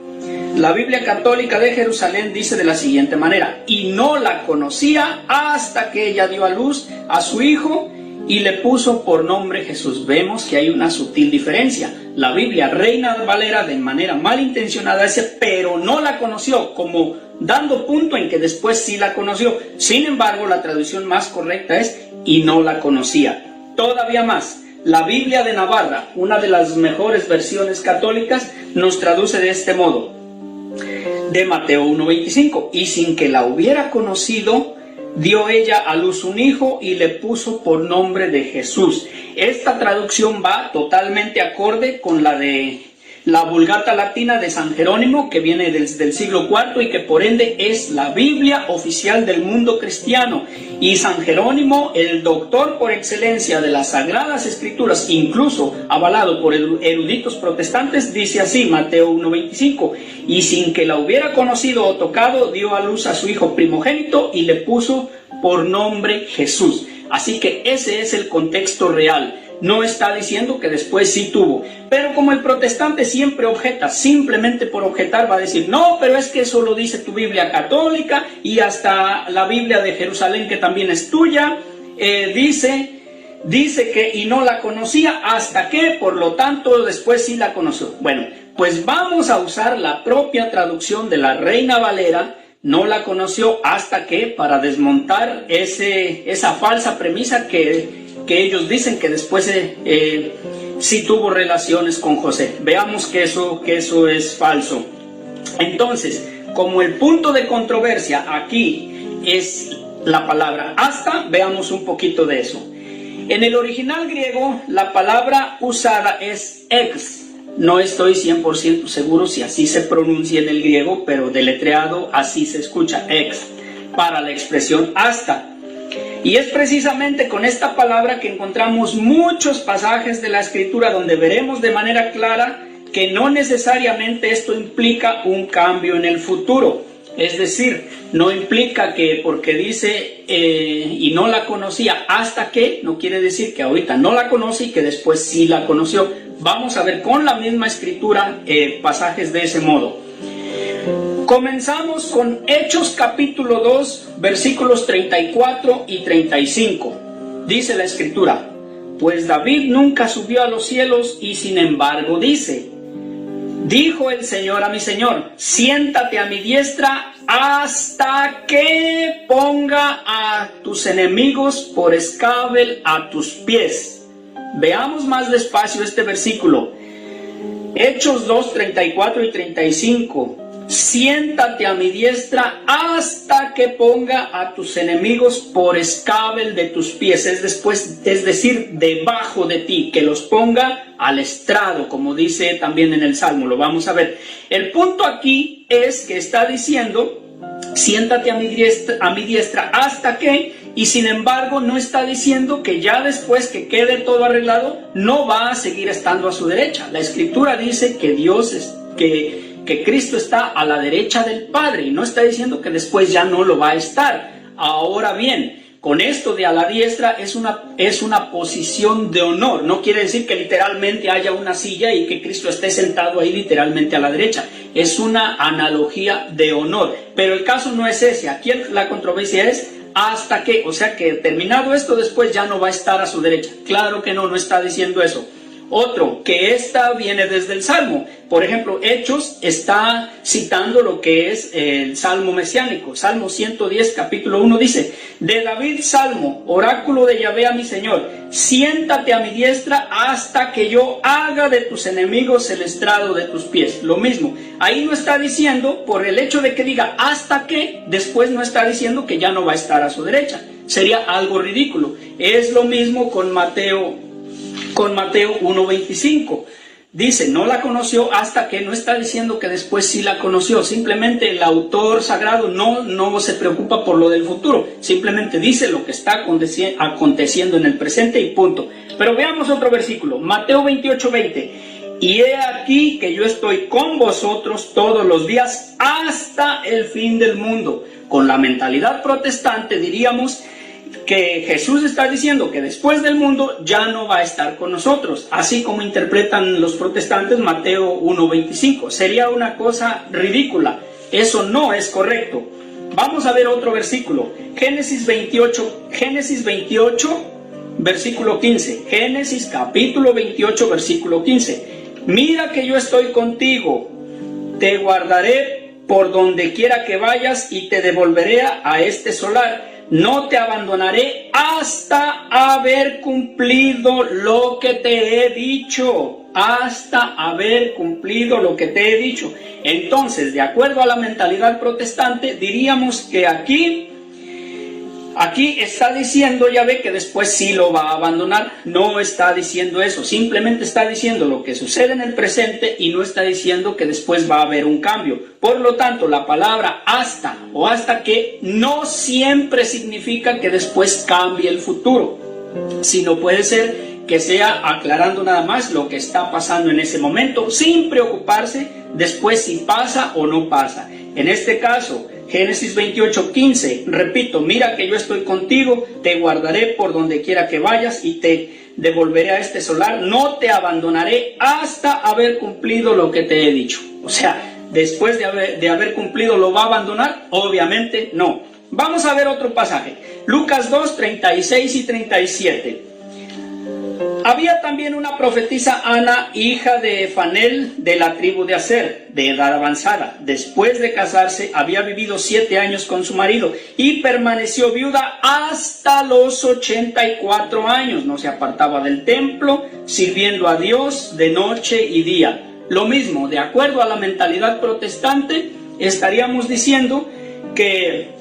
B: La Biblia Católica de Jerusalén dice de la siguiente manera: y no la conocía hasta que ella dio a luz a su hijo y le puso por nombre Jesús. Vemos que hay una sutil diferencia. La Biblia Reina Valera de manera malintencionada dice, pero no la conoció, como dando punto en que después sí la conoció. Sin embargo, la traducción más correcta es, y no la conocía. Todavía más, la Biblia de Navarra, una de las mejores versiones católicas, nos traduce de este modo, de Mateo 1:25, y sin que la hubiera conocido, dio ella a luz un hijo y le puso por nombre de Jesús. Esta traducción va totalmente acorde con la de la Vulgata Latina de San Jerónimo, que viene desde el siglo IV y que por ende es la Biblia oficial del mundo cristiano. Y San Jerónimo, el doctor por excelencia de las Sagradas Escrituras, incluso avalado por eruditos protestantes, dice así, Mateo 1:25, y sin que la hubiera conocido o tocado, dio a luz a su hijo primogénito y le puso por nombre Jesús. Así que ese es el contexto real. No está diciendo que después sí tuvo. Pero como el protestante siempre objeta, simplemente por objetar va a decir, no, pero es que eso lo dice tu Biblia católica y hasta la Biblia de Jerusalén, que también es tuya, dice que y no la conocía hasta que, por lo tanto, después sí la conoció. Bueno, pues vamos a usar la propia traducción de la Reina Valera. No la conoció hasta que, para desmontar esa falsa premisa que ellos dicen que después sí tuvo relaciones con José. Veamos que eso es falso. Entonces, como el punto de controversia aquí es la palabra hasta, veamos un poquito de eso. En el original griego, la palabra usada es ex. No estoy 100% seguro si así se pronuncia en el griego, pero deletreado así se escucha, ex, para la expresión hasta. Y es precisamente con esta palabra que encontramos muchos pasajes de la Escritura donde veremos de manera clara que no necesariamente esto implica un cambio en el futuro. Es decir, no implica que porque dice y no la conocía hasta que, no quiere decir que ahorita no la conoce y que después sí la conoció. Vamos a ver con la misma Escritura pasajes de ese modo. Comenzamos con Hechos capítulo 2, versículos 34 y 35. Dice la Escritura, pues David nunca subió a los cielos y sin embargo dice, dijo el Señor a mi Señor, siéntate a mi diestra hasta que ponga a tus enemigos por escabel a tus pies. Veamos más despacio este versículo. Hechos 2, 34 y 35. Siéntate a mi diestra hasta que ponga a tus enemigos por escabel de tus pies, es decir, debajo de ti, que los ponga al estrado, como dice también en el Salmo, lo vamos a ver. El punto aquí es que está diciendo, siéntate a mi diestra hasta que, y sin embargo no está diciendo que ya después que quede todo arreglado, no va a seguir estando a su derecha. La Escritura dice que que Cristo está a la derecha del Padre y no está diciendo que después ya no lo va a estar. Ahora bien, con esto de a la diestra es una posición de honor. No quiere decir que literalmente haya una silla y que Cristo esté sentado ahí literalmente a la derecha. Es una analogía de honor. Pero el caso no es ese. Aquí la controversia es hasta que, o sea que terminado esto después ya no va a estar a su derecha. Claro que no está diciendo eso. Otro, que esta viene desde el Salmo. Por ejemplo, Hechos está citando lo que es el Salmo mesiánico. Salmo 110, capítulo 1 dice, de David Salmo, oráculo de Yahvé a mi Señor, siéntate a mi diestra hasta que yo haga de tus enemigos el estrado de tus pies. Lo mismo, ahí no está diciendo, por el hecho de que diga hasta que, después no está diciendo que ya no va a estar a su derecha. Sería algo ridículo. Es lo mismo con Mateo 1:25. Dice, no la conoció hasta que, no está diciendo que después sí la conoció. Simplemente el autor sagrado no se preocupa por lo del futuro. Simplemente dice lo que está aconteciendo en el presente y punto. Pero veamos otro versículo. Mateo 28:20. Y he aquí que yo estoy con vosotros todos los días hasta el fin del mundo. Con la mentalidad protestante diríamos que Jesús está diciendo que después del mundo ya no va a estar con nosotros, así como interpretan los protestantes Mateo 1:25. Sería una cosa ridícula, eso no es correcto. Vamos a ver otro versículo, Génesis 28, versículo 15. Génesis capítulo 28, versículo 15. Mira que yo estoy contigo, te guardaré por donde quiera que vayas y te devolveré a este solar. No te abandonaré hasta haber cumplido lo que te he dicho. Hasta haber cumplido lo que te he dicho. Entonces, de acuerdo a la mentalidad protestante, diríamos que aquí Aquí está diciendo Yahvé que después sí lo va a abandonar. No está diciendo eso, simplemente está diciendo lo que sucede en el presente y no está diciendo que después va a haber un cambio. Por lo tanto, la palabra hasta o hasta que no siempre significa que después cambie el futuro, sino puede ser que sea aclarando nada más lo que está pasando en ese momento, sin preocuparse después si pasa o no pasa. En este caso, Génesis 28:15, repito, mira que yo estoy contigo, te guardaré por donde quiera que vayas y te devolveré a este solar, no te abandonaré hasta haber cumplido lo que te he dicho. O sea, después de haber cumplido, ¿lo va a abandonar? Obviamente no. Vamos a ver otro pasaje, Lucas 2:36 y 37. Había también una profetisa Ana, hija de Fanel, de la tribu de Aser, de edad avanzada. Después de casarse, había vivido 7 años con su marido y permaneció viuda hasta los 84 años. No se apartaba del templo, sirviendo a Dios de noche y día. Lo mismo, de acuerdo a la mentalidad protestante, estaríamos diciendo que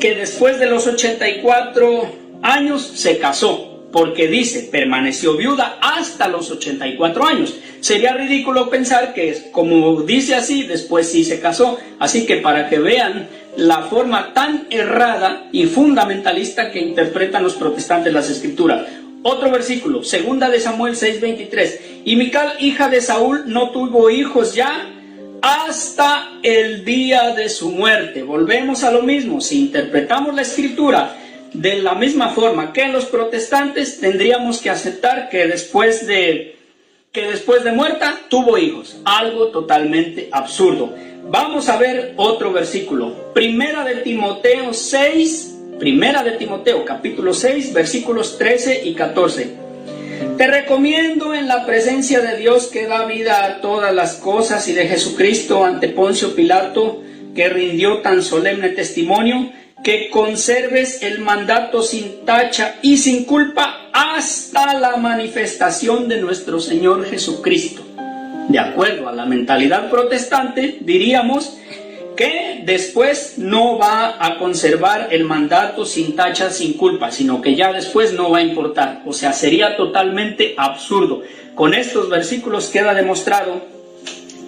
B: después de los 84 años se casó. Porque dice, permaneció viuda hasta los 84 años. Sería ridículo pensar que, como dice así, después sí se casó. Así que para que vean la forma tan errada y fundamentalista que interpretan los protestantes las escrituras. Otro versículo, 2 de Samuel 6:23. Y Mical, hija de Saúl, no tuvo hijos ya hasta el día de su muerte. Volvemos a lo mismo. Si interpretamos la escritura de la misma forma que los protestantes, tendríamos que aceptar que después de muerta tuvo hijos, algo totalmente absurdo. Vamos a ver otro versículo, Primera de Timoteo capítulo 6, versículos 13 y 14. Te recomiendo en la presencia de Dios que da vida a todas las cosas y de Jesucristo ante Poncio Pilato, que rindió tan solemne testimonio, que conserves el mandato sin tacha y sin culpa hasta la manifestación de nuestro Señor Jesucristo. De acuerdo a la mentalidad protestante, diríamos que después no va a conservar el mandato sin tacha, sin culpa, sino que ya después no va a importar. O sea, sería totalmente absurdo. Con estos versículos queda demostrado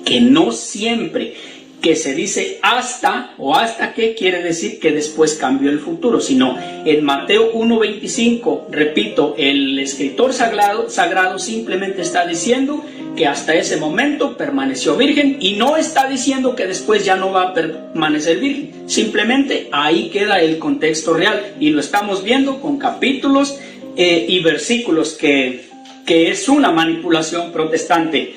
B: que no siempre que se dice hasta o hasta que quiere decir que después cambió el futuro, sino en Mateo 1:25, repito, el escritor sagrado simplemente está diciendo que hasta ese momento permaneció virgen y no está diciendo que después ya no va a permanecer virgen, simplemente ahí queda el contexto real y lo estamos viendo con capítulos y versículos que es una manipulación protestante.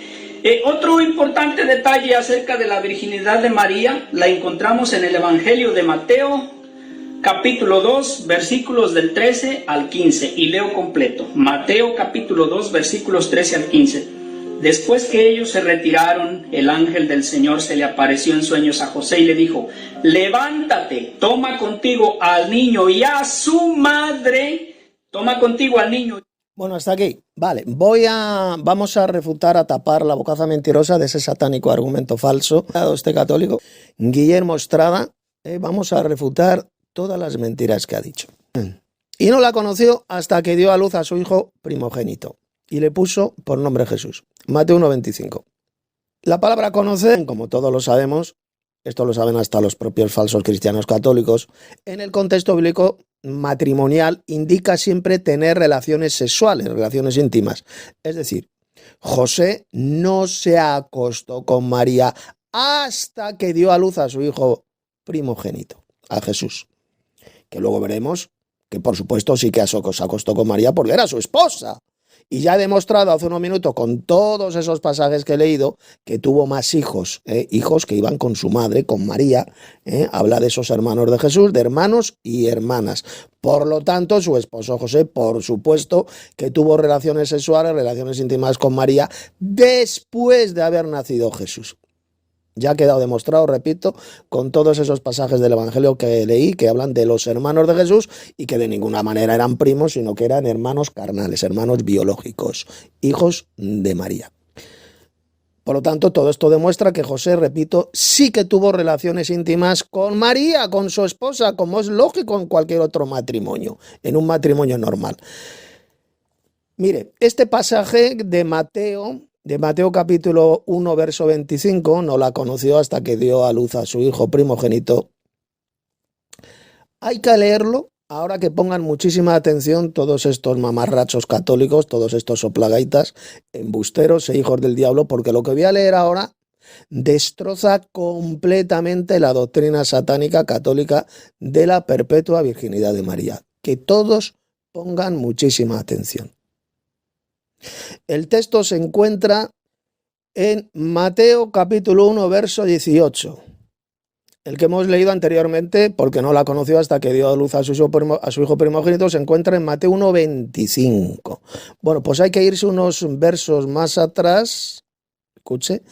B: Otro importante detalle acerca de la virginidad de María la encontramos en el Evangelio de Mateo, capítulo 2, versículos del 13 al 15, y leo completo. Mateo, capítulo 2, versículos 13 al 15. Después que ellos se retiraron, el ángel del Señor se le apareció en sueños a José y le dijo: levántate, toma contigo al niño y a su madre, toma contigo al niño.
A: Bueno, hasta aquí. Vale, vamos a refutar, a tapar la bocaza mentirosa de ese satánico argumento falso de este católico, Guillermo Estrada. Vamos a refutar todas las mentiras que ha dicho. Y no la conoció hasta que dio a luz a su hijo primogénito y le puso por nombre Jesús. Mateo 1:25. La palabra conocer, como todos lo sabemos, esto lo saben hasta los propios falsos cristianos católicos, en el contexto bíblico matrimonial indica siempre tener relaciones sexuales, relaciones íntimas. Es decir, José no se acostó con María hasta que dio a luz a su hijo primogénito, a Jesús. Que luego veremos que por supuesto sí que se acostó con María porque era su esposa. Y ya he demostrado hace unos minutos con todos esos pasajes que he leído que tuvo más hijos, hijos que iban con su madre, con María. Habla de esos hermanos de Jesús, de hermanos y hermanas. Por lo tanto, su esposo José, por supuesto, que tuvo relaciones sexuales, relaciones íntimas con María después de haber nacido Jesús. Ya ha quedado demostrado, repito, con todos esos pasajes del Evangelio que leí, que hablan de los hermanos de Jesús y que de ninguna manera eran primos, sino que eran hermanos carnales, hermanos biológicos, hijos de María. Por lo tanto, todo esto demuestra que José, repito, sí que tuvo relaciones íntimas con María, con su esposa, como es lógico en cualquier otro matrimonio, en un matrimonio normal. Mire, este pasaje de Mateo capítulo 1, verso 25, no la conoció hasta que dio a luz a su hijo primogénito. Hay que leerlo. Ahora que pongan muchísima atención todos estos mamarrachos católicos, todos estos soplagaitas, embusteros e hijos del diablo, porque lo que voy a leer ahora destroza completamente la doctrina satánica católica de la perpetua virginidad de María. Que todos pongan muchísima atención. El texto se encuentra en Mateo capítulo 1, verso 18. El que hemos leído anteriormente, porque no la conoció hasta que dio a luz a su hijo primogénito, se encuentra en Mateo 1, 25. Bueno, pues hay que irse unos versos más atrás, escuche,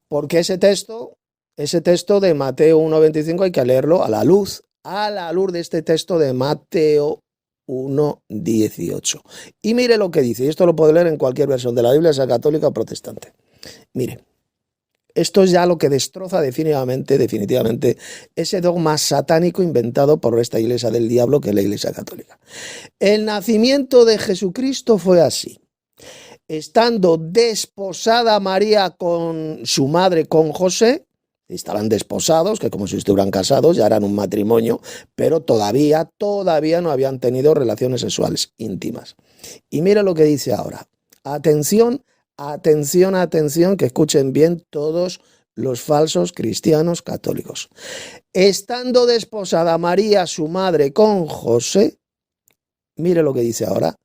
A: porque ese texto de Mateo 1, 25 hay que leerlo a la luz de este texto de Mateo 1, 18. Y mire lo que dice, y esto lo puede leer en cualquier versión de la Biblia, sea católica o protestante. Mire. Esto es ya lo que destroza definitivamente ese dogma satánico inventado por esta iglesia del diablo que es la Iglesia Católica. El nacimiento de Jesucristo fue así. Estando desposada María con su madre, con José, estaban desposados, que como si estuvieran casados, ya eran un matrimonio, pero todavía no habían tenido relaciones sexuales íntimas. Y mira lo que dice ahora. Atención, que escuchen bien todos los falsos cristianos católicos. Estando desposada María, su madre, con José, mire lo que dice ahora,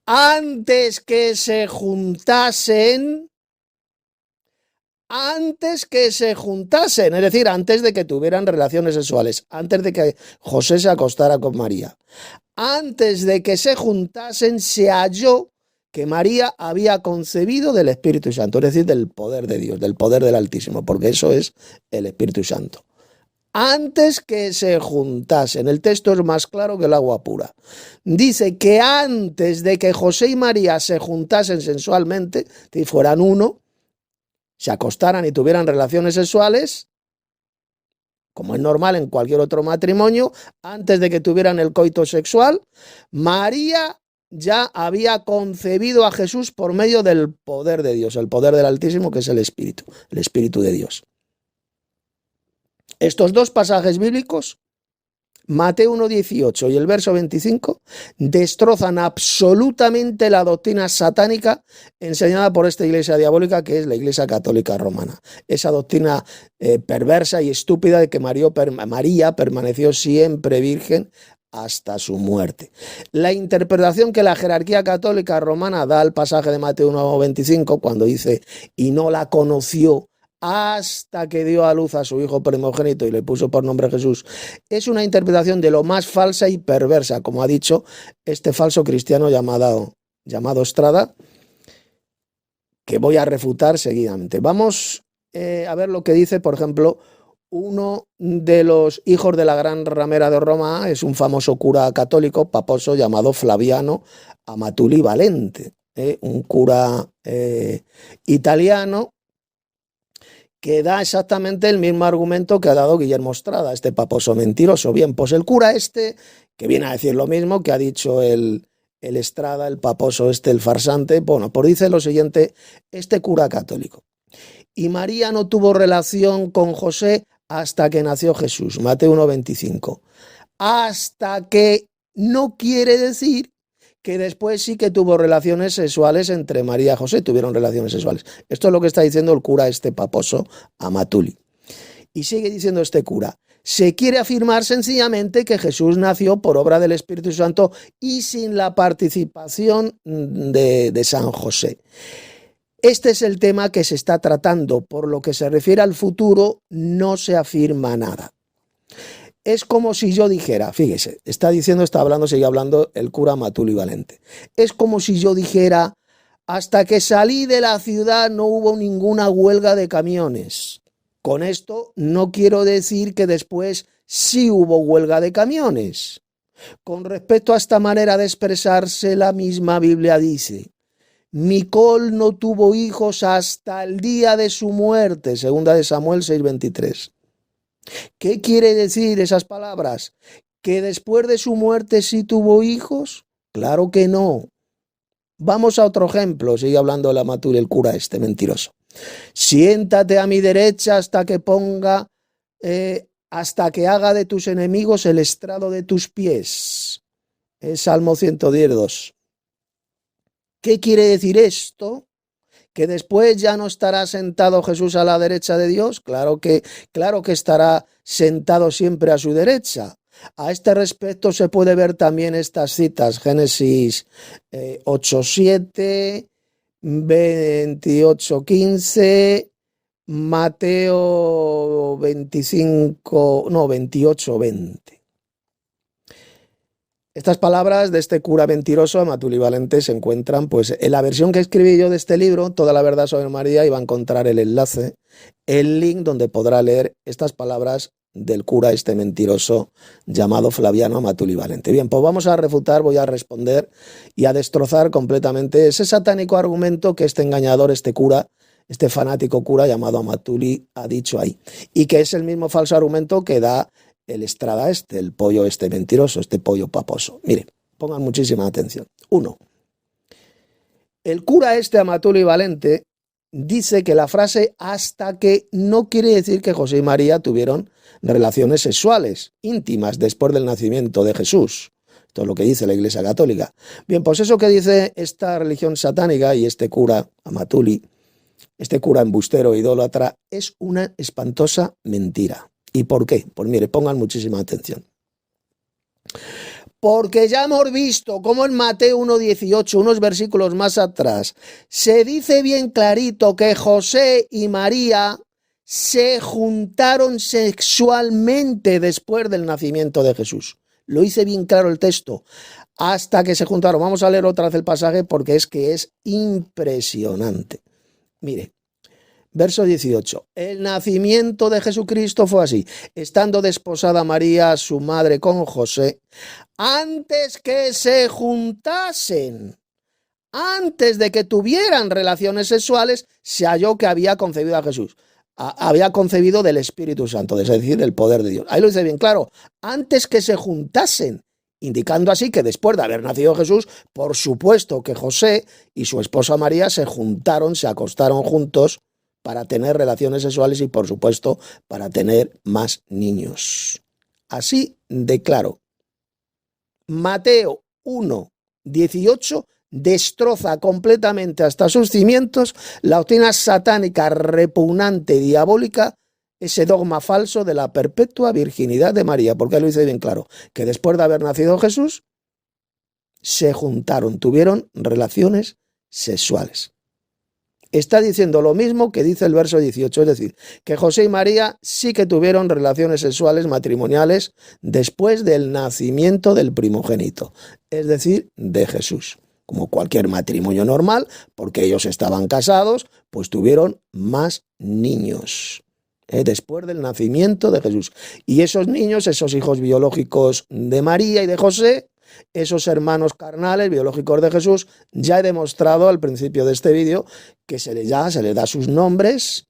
A: antes que se juntasen, es decir, antes de que tuvieran relaciones sexuales, antes de que José se acostara con María, antes de que se juntasen, se halló que María había concebido del Espíritu Santo, es decir, del poder de Dios, del poder del Altísimo, porque eso es el Espíritu Santo. Antes que se juntasen, el texto es más claro que el agua pura. Dice que antes de que José y María se juntasen sensualmente, si fueran uno, se acostaran y tuvieran relaciones sexuales, como es normal en cualquier otro matrimonio, antes de que tuvieran el coito sexual, María ya había concebido a Jesús por medio del poder de Dios, el poder del Altísimo, que es el Espíritu de Dios. Estos dos pasajes bíblicos, Mateo 1:18 y el verso 25, destrozan absolutamente la doctrina satánica enseñada por esta iglesia diabólica que es la Iglesia Católica Romana. Esa doctrina perversa y estúpida de que María permaneció siempre virgen hasta su muerte. La interpretación que la jerarquía católica romana da al pasaje de Mateo 1:25 cuando dice y no la conoció hasta que dio a luz a su hijo primogénito y le puso por nombre Jesús, es una interpretación de lo más falsa y perversa, como ha dicho este falso cristiano llamado Estrada, que voy a refutar seguidamente. Vamos a ver lo que dice, por ejemplo, uno de los hijos de la gran ramera de Roma, es un famoso cura católico, paposo, llamado Flaviano Amatuli Valente, un cura italiano, que da exactamente el mismo argumento que ha dado Guillermo Estrada, este paposo mentiroso. Bien, pues el cura que viene a decir lo mismo que ha dicho el Estrada, el paposo el farsante, bueno, pues dice lo siguiente, este cura católico. Y María no tuvo relación con José hasta que nació Jesús, Mateo 1:25. Hasta que no quiere decir que después sí que tuvo relaciones sexuales entre María y José, tuvieron relaciones sexuales. Esto es lo que está diciendo el cura paposo Amatuli. Y sigue diciendo este cura, se quiere afirmar sencillamente que Jesús nació por obra del Espíritu Santo y sin la participación de San José. Este es el tema que se está tratando, por lo que se refiere al futuro no se afirma nada. Es como si yo dijera, fíjese, sigue hablando el cura Amatuli Valente. Es como si yo dijera, hasta que salí de la ciudad no hubo ninguna huelga de camiones. Con esto no quiero decir que después sí hubo huelga de camiones. Con respecto a esta manera de expresarse, la misma Biblia dice Micol no tuvo hijos hasta el día de su muerte, segunda de Samuel 6:23. ¿Qué quiere decir esas palabras? ¿Que después de su muerte sí tuvo hijos? Claro que no. Vamos a otro ejemplo, sigue hablando el Amatuli, el cura este mentiroso. Siéntate a mi derecha hasta que hasta que haga de tus enemigos el estrado de tus pies. Es Salmo 110:2. ¿Qué quiere decir esto? ¿Que después ya no estará sentado Jesús a la derecha de Dios? Claro que estará sentado siempre a su derecha. A este respecto se puede ver también estas citas, Génesis 8:7, 28:15, Mateo 28:20. Estas palabras de este cura mentiroso, Amatuli Valente, se encuentran pues en la versión que escribí yo de este libro, Toda la verdad sobre María, y va a encontrar el enlace, el link donde podrá leer estas palabras del cura este mentiroso llamado Flaviano Amatuli Valente. Bien, pues vamos a refutar, voy a responder y a destrozar completamente ese satánico argumento que este engañador, este cura, este fanático cura llamado Amatuli ha dicho ahí, y que es el mismo falso argumento que da el Estrada este, el pollo este mentiroso, este pollo paposo. Mire, pongan muchísima atención. 1. El cura este Amatuli Valente dice que la frase hasta que no quiere decir que José y María tuvieron relaciones sexuales íntimas después del nacimiento de Jesús. Esto es lo que dice la Iglesia Católica. Bien, pues eso que dice esta religión satánica y este cura Amatuli, este cura embustero idólatra, es una espantosa mentira. ¿Y por qué? Pues mire, pongan muchísima atención. Porque ya hemos visto cómo en Mateo 1:18, unos versículos más atrás, se dice bien clarito que José y María se juntaron sexualmente después del nacimiento de Jesús. Lo dice bien claro el texto. Hasta que se juntaron. Vamos a leer otra vez el pasaje porque es que es impresionante. Mire. Verso 18. El nacimiento de Jesucristo fue así. Estando desposada María, su madre, con José, antes que se juntasen, antes de que tuvieran relaciones sexuales, se halló que había concebido a Jesús. Había concebido del Espíritu Santo, es decir, del poder de Dios. Ahí lo dice bien claro. Antes que se juntasen, indicando así que después de haber nacido Jesús, por supuesto que José y su esposa María se juntaron, se acostaron juntos, para tener relaciones sexuales y, por supuesto, para tener más niños. Así de claro. Mateo 1:18 destroza completamente hasta sus cimientos la doctrina satánica repugnante y diabólica, ese dogma falso de la perpetua virginidad de María, porque lo dice bien claro, que después de haber nacido Jesús, se juntaron, tuvieron relaciones sexuales. Está diciendo lo mismo que dice el verso 18, es decir, que José y María sí que tuvieron relaciones sexuales matrimoniales después del nacimiento del primogénito, es decir, de Jesús. Como cualquier matrimonio normal, porque ellos estaban casados, pues tuvieron más niños después del nacimiento de Jesús. Y esos niños, esos hijos biológicos de María y de José, esos hermanos carnales biológicos de Jesús, ya he demostrado al principio de este vídeo que se les da sus nombres,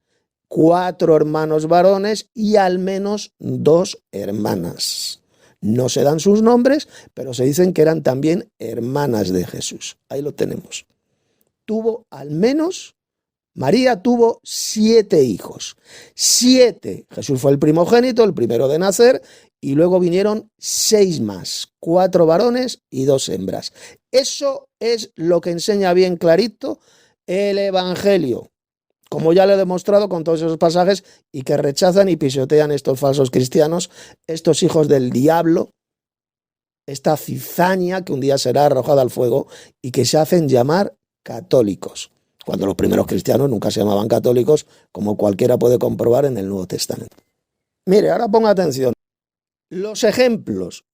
A: 4 hermanos varones y al menos 2 hermanas. No se dan sus nombres, pero se dicen que eran también hermanas de Jesús. Ahí lo tenemos. María tuvo 7 hijos. 7. Jesús fue el primogénito, el primero de nacer, y luego vinieron 6 más, 4 varones y 2 hembras. Eso es lo que enseña bien clarito el Evangelio, como ya lo he demostrado con todos esos pasajes, y que rechazan y pisotean estos falsos cristianos, estos hijos del diablo, esta cizaña que un día será arrojada al fuego y que se hacen llamar católicos, cuando los primeros cristianos nunca se llamaban católicos, como cualquiera puede comprobar en el Nuevo Testamento. Mire, ahora ponga atención. Los ejemplos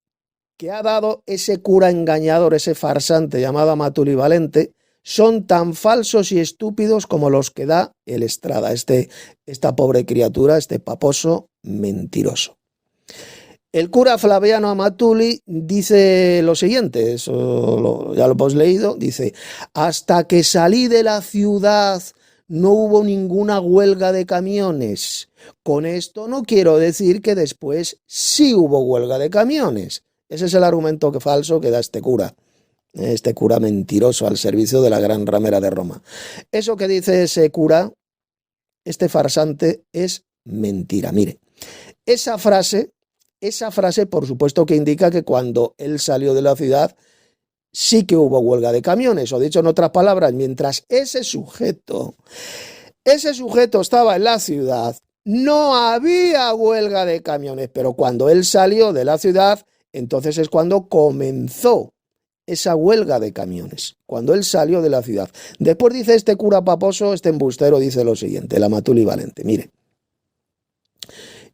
A: que ha dado ese cura engañador, ese farsante llamado Amatuli Valente, son tan falsos y estúpidos como los que da el Estrada, esta pobre criatura, este paposo mentiroso. El cura Flaviano Amatuli dice lo siguiente, ya lo hemos leído, dice: hasta que salí de la ciudad no hubo ninguna huelga de camiones. Con esto no quiero decir que después sí hubo huelga de camiones. Ese es el argumento falso que da este cura mentiroso al servicio de la gran ramera de Roma. Eso que dice ese cura, este farsante, es mentira. Mire, esa frase, por supuesto, que indica que cuando él salió de la ciudad sí que hubo huelga de camiones, o dicho en otras palabras, mientras ese sujeto estaba en la ciudad, no había huelga de camiones, pero cuando él salió de la ciudad, entonces es cuando comenzó esa huelga de camiones, cuando él salió de la ciudad. Después dice este cura paposo, este embustero, dice lo siguiente, el Amatuli Valente: mire,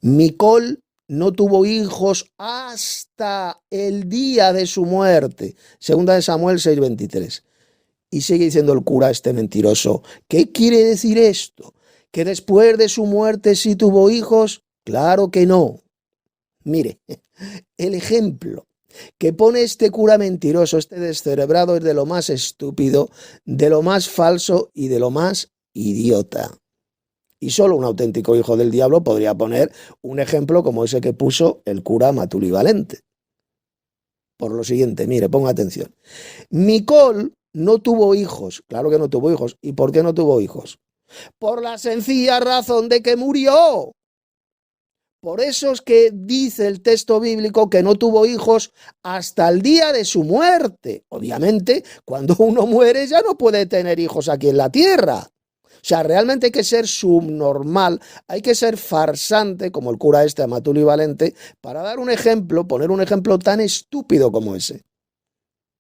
A: Micol no tuvo hijos hasta el día de su muerte. Segunda de Samuel 6:23. Y sigue diciendo el cura este mentiroso: ¿qué quiere decir esto? ¿Que después de su muerte sí tuvo hijos? Claro que no. Mire, el ejemplo que pone este cura mentiroso, este descerebrado, es de lo más estúpido, de lo más falso y de lo más idiota. Y solo un auténtico hijo del diablo podría poner un ejemplo como ese que puso el cura Amatuli Valente. Por lo siguiente, mire, ponga atención. Micol no tuvo hijos, claro que no tuvo hijos. ¿Y por qué no tuvo hijos? Por la sencilla razón de que murió. Por eso es que dice el texto bíblico que no tuvo hijos hasta el día de su muerte. Obviamente, cuando uno muere ya no puede tener hijos aquí en la tierra. O sea, realmente hay que ser subnormal, hay que ser farsante, como el cura este Amatuli Valente, para dar un ejemplo, poner un ejemplo tan estúpido como ese.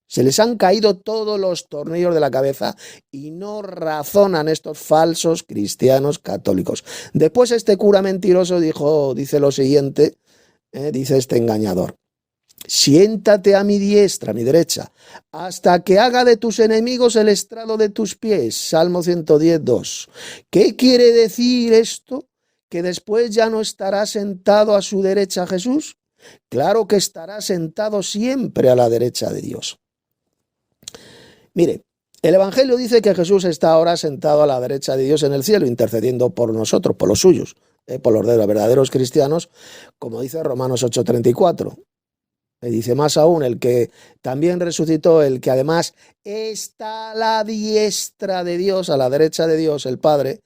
A: Se les han caído todos los tornillos de la cabeza y no razonan estos falsos cristianos católicos. Después este cura mentiroso dice lo siguiente, dice este engañador: siéntate a mi diestra, a mi derecha, hasta que haga de tus enemigos el estrado de tus pies. Salmo 110:2. ¿Qué quiere decir esto? ¿Que después ya no estará sentado a su derecha Jesús? Claro que estará sentado siempre a la derecha de Dios. Mire, el Evangelio dice que Jesús está ahora sentado a la derecha de Dios en el cielo, intercediendo por nosotros, por los suyos, por los de los verdaderos cristianos, como dice Romanos 8:34. Me dice más aún, el que también resucitó, el que además está a la diestra de Dios, a la derecha de Dios, el Padre,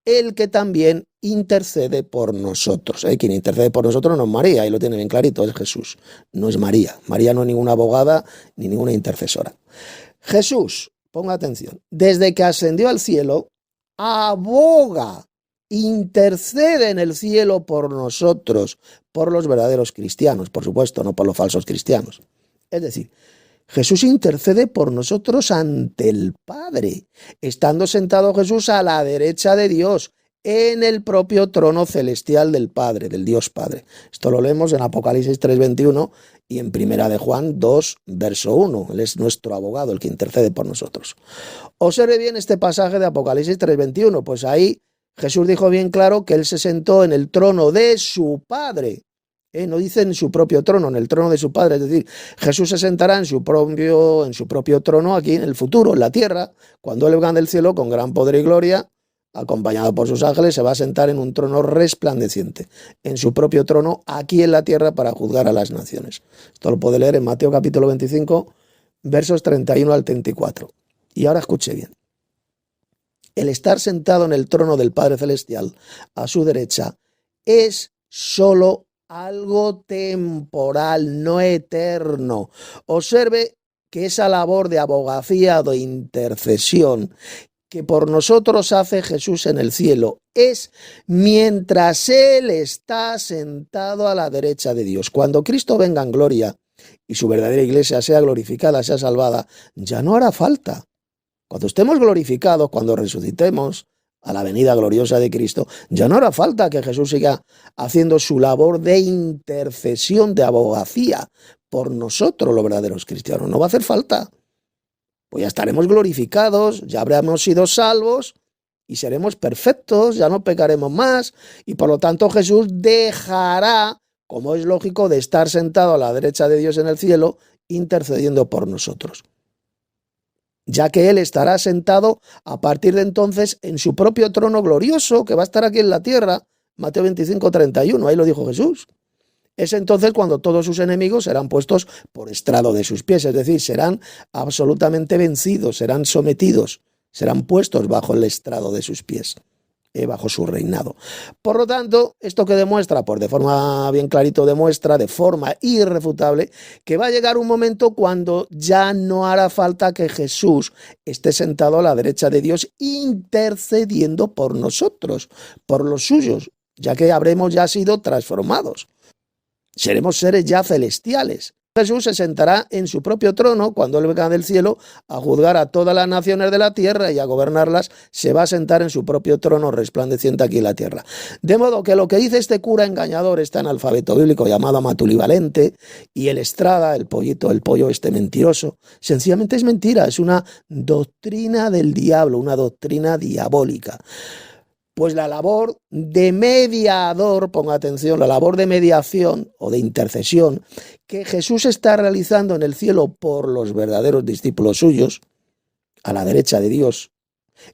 A: el que también intercede por nosotros. Quien intercede por nosotros no es María, ahí lo tiene bien clarito, es Jesús, no es María. María no es ninguna abogada ni ninguna intercesora. Jesús, ponga atención, desde que ascendió al cielo, aboga, intercede en el cielo por nosotros, por los verdaderos cristianos, por supuesto, no por los falsos cristianos. Es decir, Jesús intercede por nosotros ante el Padre, estando sentado Jesús a la derecha de Dios, en el propio trono celestial del Padre, del Dios Padre. Esto lo leemos en Apocalipsis 3:21 y en Primera de Juan 2, verso 1. Él es nuestro abogado, el que intercede por nosotros. Observe bien este pasaje de Apocalipsis 3:21, pues ahí Jesús dijo bien claro que él se sentó en el trono de su Padre. No dice en su propio trono, en el trono de su Padre. Es decir, Jesús se sentará en su propio trono aquí en el futuro, en la tierra, cuando él venga del cielo con gran poder y gloria, acompañado por sus ángeles, se va a sentar en un trono resplandeciente, en su propio trono aquí en la tierra para juzgar a las naciones. Esto lo puede leer en Mateo capítulo 25, versos 31 al 34. Y ahora escuche bien. El estar sentado en el trono del Padre Celestial a su derecha es solo algo temporal, no eterno. Observe que esa labor de abogacía o de intercesión que por nosotros hace Jesús en el cielo es mientras Él está sentado a la derecha de Dios. Cuando Cristo venga en gloria y su verdadera iglesia sea glorificada, sea salvada, ya no hará falta. Cuando estemos glorificados, cuando resucitemos a la venida gloriosa de Cristo, ya no hará falta que Jesús siga haciendo su labor de intercesión, de abogacía por nosotros los verdaderos cristianos. No va a hacer falta. Pues ya estaremos glorificados, ya habremos sido salvos y seremos perfectos, ya no pecaremos más y por lo tanto Jesús dejará como es lógico, de estar sentado a la derecha de Dios en el cielo, intercediendo por nosotros, ya que Él estará sentado a partir de entonces en su propio trono glorioso, que va a estar aquí en la tierra, Mateo 25:31, ahí lo dijo Jesús. Es entonces cuando todos sus enemigos serán puestos por estrado de sus pies, es decir, serán absolutamente vencidos, serán sometidos, serán puestos bajo el estrado de sus pies, bajo su reinado. Por lo tanto, esto que demuestra, pues de forma bien clarito demuestra, de forma irrefutable, que va a llegar un momento cuando ya no hará falta que Jesús esté sentado a la derecha de Dios intercediendo por nosotros, por los suyos, ya que habremos ya sido transformados. Seremos seres ya celestiales. Jesús se sentará en su propio trono cuando Él venga del cielo a juzgar a todas las naciones de la tierra y a gobernarlas. Se va a sentar en su propio trono resplandeciente aquí en la tierra. De modo que lo que dice este cura engañador, este analfabeto bíblico llamado Matulivalente, y el Estrada, el pollito, el pollo este mentiroso, sencillamente es mentira, es una doctrina del diablo, una doctrina diabólica. Pues la labor de mediador, ponga atención, la labor de mediación o de intercesión que Jesús está realizando en el cielo por los verdaderos discípulos suyos, a la derecha de Dios,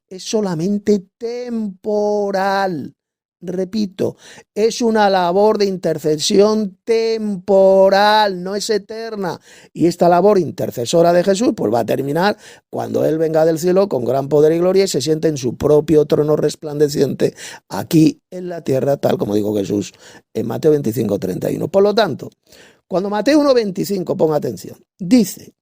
A: es solamente temporal. Repito, es una labor de intercesión temporal, no es eterna. Y esta labor intercesora de Jesús pues va a terminar cuando Él venga del cielo con gran poder y gloria y se siente en su propio trono resplandeciente aquí en la tierra, tal como dijo Jesús en Mateo 25:31. Por lo tanto, cuando Mateo 1:25, ponga atención, dice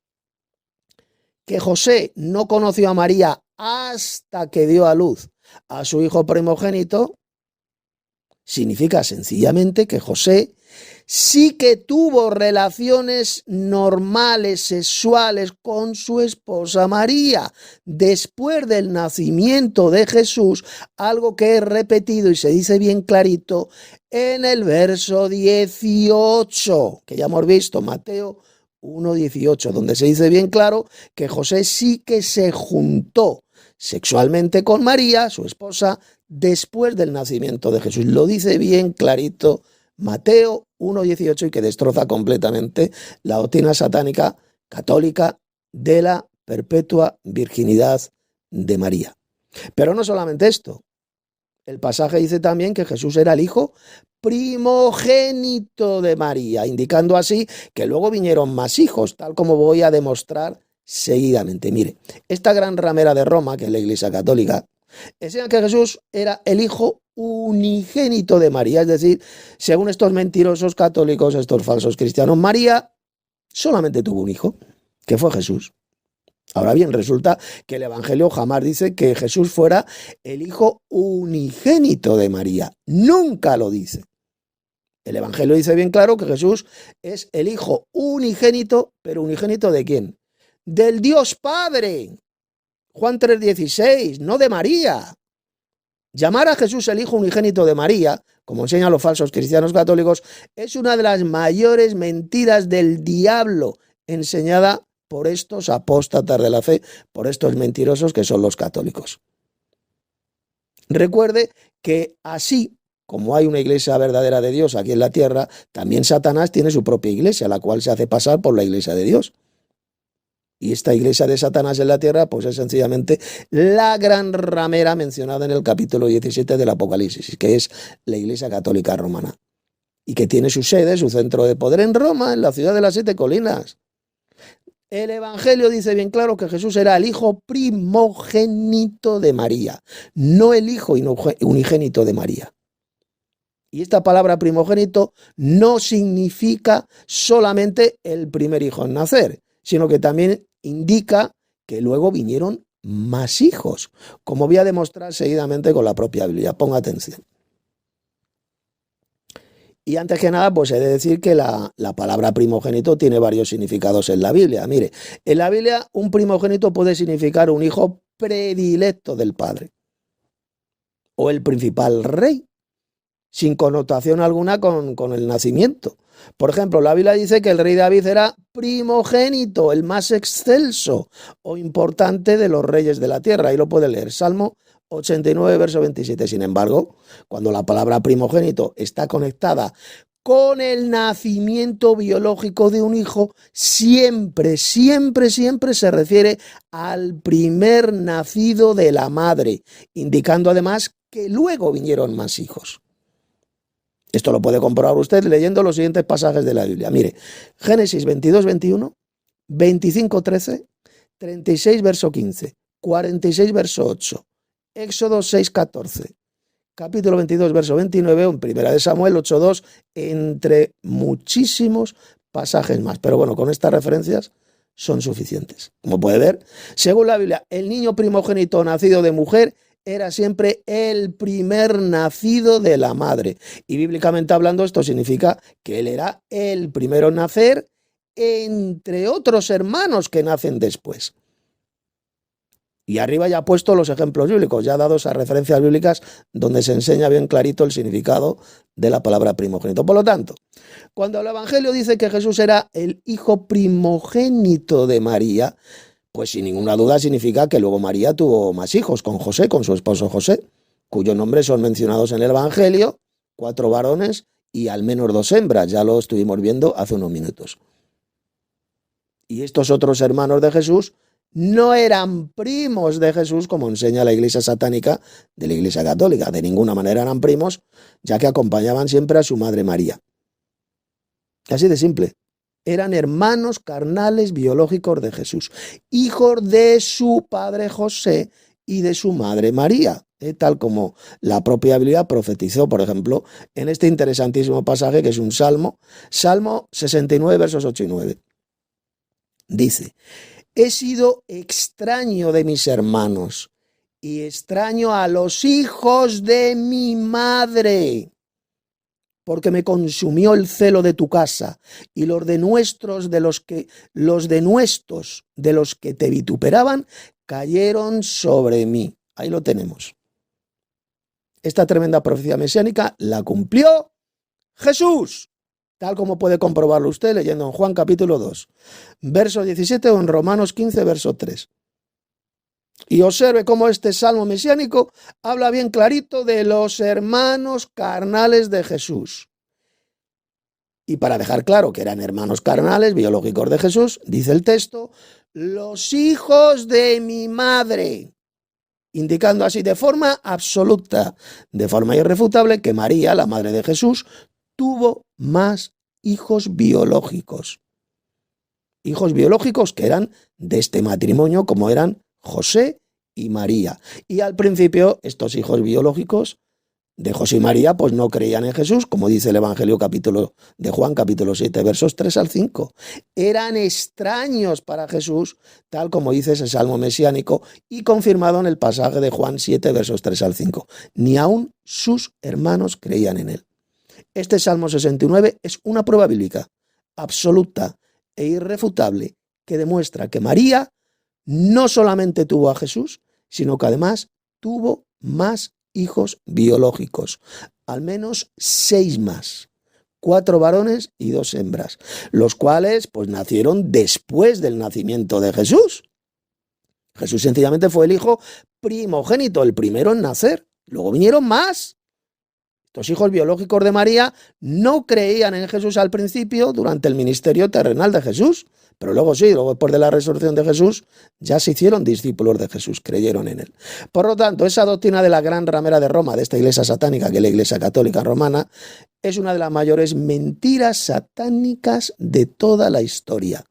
A: que José no conoció a María hasta que dio a luz a su hijo primogénito, significa sencillamente que José sí que tuvo relaciones normales, sexuales con su esposa María, después del nacimiento de Jesús, algo que es repetido y se dice bien clarito en el verso 18, que ya hemos visto, Mateo 1:18, donde se dice bien claro que José sí que se juntó sexualmente con María, su esposa, después del nacimiento de Jesús. Lo dice bien clarito Mateo 1:18 y que destroza completamente la doctrina satánica católica de la perpetua virginidad de María. Pero no solamente esto. El pasaje dice también que Jesús era el hijo primogénito de María, indicando así que luego vinieron más hijos, tal como voy a demostrar seguidamente. Mire, esta gran ramera de Roma, que es la Iglesia Católica, enseña que Jesús era el hijo unigénito de María, es decir, según estos mentirosos católicos, estos falsos cristianos, María solamente tuvo un hijo, que fue Jesús. Ahora bien, resulta que el Evangelio jamás dice que Jesús fuera el hijo unigénito de María, nunca lo dice. El Evangelio dice bien claro que Jesús es el hijo unigénito, pero unigénito ¿de quién? Del Dios Padre. Juan 3:16, no de María. Llamar a Jesús el hijo unigénito de María, como enseñan los falsos cristianos católicos, es una de las mayores mentiras del diablo enseñada por estos apóstatas de la fe, por estos mentirosos que son los católicos. Recuerde que así como hay una iglesia verdadera de Dios aquí en la tierra, también Satanás tiene su propia iglesia, la cual se hace pasar por la iglesia de Dios. Y esta iglesia de Satanás en la tierra, pues es sencillamente la gran ramera mencionada en el capítulo 17 del Apocalipsis, que es la Iglesia Católica Romana. Y que tiene su sede, su centro de poder en Roma, en la ciudad de las 7 colinas. El Evangelio dice bien claro que Jesús era el hijo primogénito de María, no el hijo unigénito de María. Y esta palabra primogénito no significa solamente el primer hijo en nacer, sino que también indica que luego vinieron más hijos, como voy a demostrar seguidamente con la propia Biblia. Ponga atención. Y antes que nada, pues he de decir que la palabra primogénito tiene varios significados en la Biblia. Mire, en la Biblia un primogénito puede significar un hijo predilecto del padre o el principal rey, sin connotación alguna con el nacimiento. Por ejemplo, la Biblia dice que el rey David era primogénito, el más excelso o importante de los reyes de la tierra. Ahí lo puede leer, Salmo 89, verso 27. Sin embargo, cuando la palabra primogénito está conectada con el nacimiento biológico de un hijo, siempre se refiere al primer nacido de la madre, indicando además que luego vinieron más hijos. Esto lo puede comprobar usted leyendo los siguientes pasajes de la Biblia. Mire, Génesis 22, 21, 25, 13, 36, verso 15, 46, verso 8, Éxodo 6, 14, capítulo 22, verso 29, en Primera de Samuel 8:2, entre muchísimos pasajes más. Pero bueno, con estas referencias son suficientes. Como puede ver, según la Biblia, el niño primogénito nacido de mujer era siempre el primer nacido de la madre. Y bíblicamente hablando, esto significa que él era el primero en nacer entre otros hermanos que nacen después. Y arriba ya ha puesto los ejemplos bíblicos, ya dados a referencias bíblicas donde se enseña bien clarito el significado de la palabra primogénito. Por lo tanto, cuando el Evangelio dice que Jesús era el hijo primogénito de María, pues sin ninguna duda significa que luego María tuvo más hijos con José, con su esposo José, cuyos nombres son mencionados en el Evangelio, 4 varones y al menos 2 hembras, ya lo estuvimos viendo hace unos minutos. Y estos otros hermanos de Jesús no eran primos de Jesús, como enseña la Iglesia satánica de la Iglesia católica. De ninguna manera eran primos, ya que acompañaban siempre a su madre María. Así de simple. Eran hermanos carnales biológicos de Jesús, hijos de su padre José y de su madre María, tal como la propia Biblia profetizó, por ejemplo, en este interesantísimo pasaje que es un Salmo 69, versos 8 y 9. Dice: he sido extraño de mis hermanos y extraño a los hijos de mi madre, porque me consumió el celo de tu casa y los de nuestros de los que te vituperaban cayeron sobre mí. Ahí lo tenemos. Esta tremenda profecía mesiánica la cumplió Jesús, tal como puede comprobarlo usted leyendo en Juan capítulo 2, verso 17 o en Romanos 15, verso 3. Y observe cómo este salmo mesiánico habla bien clarito de los hermanos carnales de Jesús. Y para dejar claro que eran hermanos carnales biológicos de Jesús, dice el texto, los hijos de mi madre, indicando así de forma absoluta, de forma irrefutable, que María, la madre de Jesús, tuvo más hijos biológicos. Hijos biológicos que eran de este matrimonio, como eran José y María. Y al principio estos hijos biológicos de José y María pues no creían en Jesús, como dice el Evangelio de Juan capítulo 7, versos 3 al 5. Eran extraños para Jesús, tal como dice ese salmo mesiánico y confirmado en el pasaje de Juan 7, versos 3 al 5. Ni aun sus hermanos creían en él. Este Salmo 69 es una prueba bíblica absoluta e irrefutable que demuestra que María no solamente tuvo a Jesús, sino que además tuvo más hijos biológicos, al menos 6 más, 4 varones y 2 hembras, los cuales pues nacieron después del nacimiento de Jesús. Jesús sencillamente fue el hijo primogénito, el primero en nacer. Luego vinieron más. Estos hijos biológicos de María no creían en Jesús al principio durante el ministerio terrenal de Jesús, pero luego sí, luego después de la resurrección de Jesús, ya se hicieron discípulos de Jesús, creyeron en él. Por lo tanto, esa doctrina de la gran ramera de Roma, de esta iglesia satánica, que es la iglesia católica romana, es una de las mayores mentiras satánicas de toda la historia,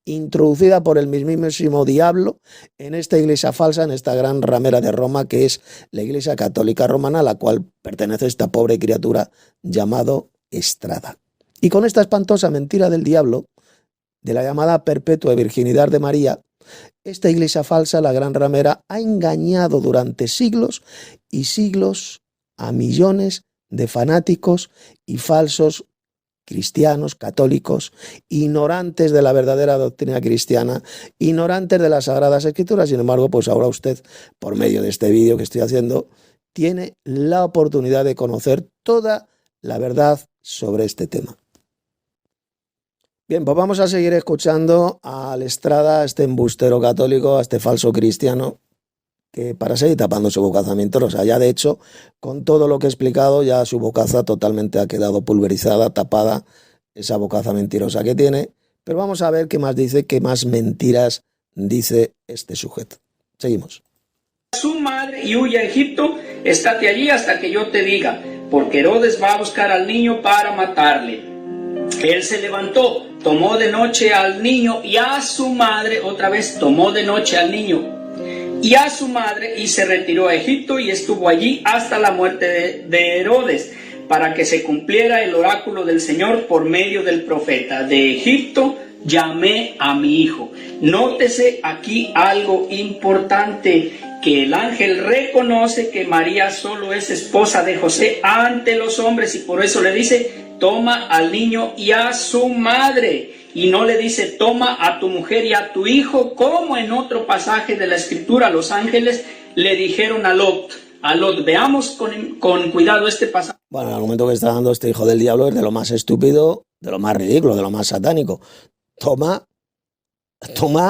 A: introducida por el mismísimo diablo en esta iglesia falsa, en esta gran ramera de Roma, que es la iglesia católica romana, a la cual pertenece esta pobre criatura llamado Estrada. Y con esta espantosa mentira del diablo, de la llamada perpetua virginidad de María, esta iglesia falsa, la gran ramera, ha engañado durante siglos y siglos a millones de fanáticos y falsos cristianos, católicos, ignorantes de la verdadera doctrina cristiana, ignorantes de las Sagradas Escrituras. Sin embargo, pues ahora usted, por medio de este vídeo que estoy haciendo, tiene la oportunidad de conocer toda la verdad sobre este tema. Bien, pues vamos a seguir escuchando al Estrada, a este embustero católico, a este falso cristiano, que para seguir tapando su bocaza mentirosa. Ya de hecho, con todo lo que he explicado, ya su bocaza totalmente ha quedado pulverizada, tapada, esa bocaza mentirosa que tiene. Pero vamos a ver qué más dice, qué más mentiras dice este sujeto. Seguimos.
B: Su madre y huye a Egipto, estate allí hasta que yo te diga, porque Herodes va a buscar al niño para matarle. Él se levantó, tomó de noche al niño y a su madre, otra vez tomó de noche al niño y a su madre, y se retiró a Egipto y estuvo allí hasta la muerte de Herodes, para que se cumpliera el oráculo del Señor por medio del profeta. De Egipto llamé a mi hijo. Nótese aquí algo importante, que el ángel reconoce que María solo es esposa de José ante los hombres, y por eso le dice, toma al niño y a su madre, y no le dice, toma a tu mujer y a tu hijo, como en otro pasaje de la Escritura los ángeles le dijeron a Lot. Veamos con cuidado este pasaje.
A: Bueno, el argumento que está dando este hijo del diablo es de lo más estúpido, de lo más ridículo, de lo más satánico. Toma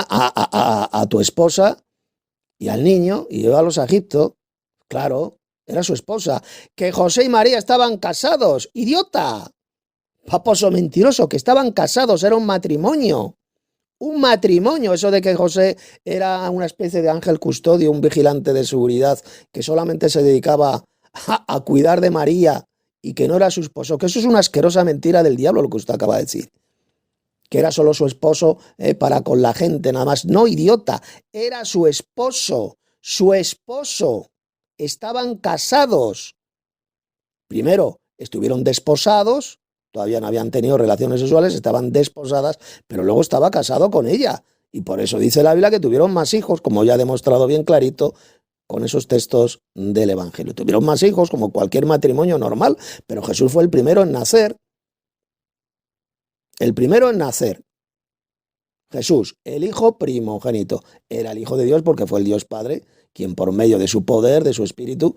A: a tu esposa y al niño y llévalos a Egipto. Claro, era su esposa. Que José y María estaban casados. ¡Idiota! Paposo mentiroso, que estaban casados, era un matrimonio. Un matrimonio, eso de que José era una especie de ángel custodio, un vigilante de seguridad que solamente se dedicaba a cuidar de María y que no era su esposo, que eso es una asquerosa mentira del diablo lo que usted acaba de decir. Que era solo su esposo para con la gente, nada más. No, idiota, era su esposo, estaban casados. Primero estuvieron desposados, todavía no habían tenido relaciones sexuales, estaban desposadas, pero luego estaba casado con ella. Y por eso dice la Biblia que tuvieron más hijos, como ya ha demostrado bien clarito con esos textos del Evangelio. Tuvieron más hijos como cualquier matrimonio normal, pero Jesús fue el primero en nacer. El primero en nacer. Jesús, el hijo primogénito, era el Hijo de Dios porque fue el Dios Padre quien por medio de su poder, de su espíritu,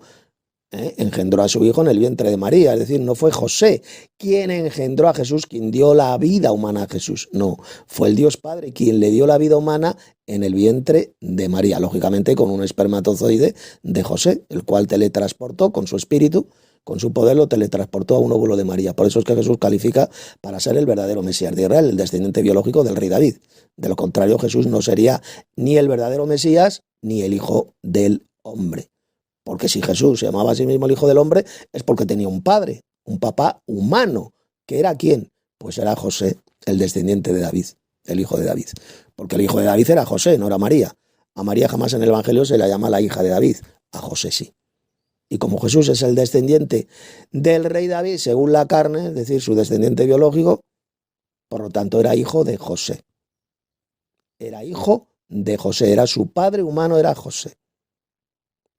A: engendró a su hijo en el vientre de María. Es decir, no fue José quien engendró a Jesús, quien dio la vida humana a Jesús. No, fue el Dios Padre quien le dio la vida humana en el vientre de María, lógicamente con un espermatozoide de José, el cual teletransportó con su espíritu, con su poder lo teletransportó a un óvulo de María. Por eso es que Jesús califica para ser el verdadero Mesías de Israel, el descendiente biológico del rey David. De lo contrario, Jesús no sería ni el verdadero Mesías ni el Hijo del Hombre. Porque si Jesús se llamaba a sí mismo el Hijo del Hombre, es porque tenía un padre, un papá humano. ¿Que era quién? Pues era José, el descendiente de David, el hijo de David. Porque el hijo de David era José, no era María. A María jamás en el Evangelio se la llama la hija de David, a José sí. Y como Jesús es el descendiente del rey David, según la carne, es decir, su descendiente biológico, por lo tanto era hijo de José. Era hijo de José, era su padre humano, era José.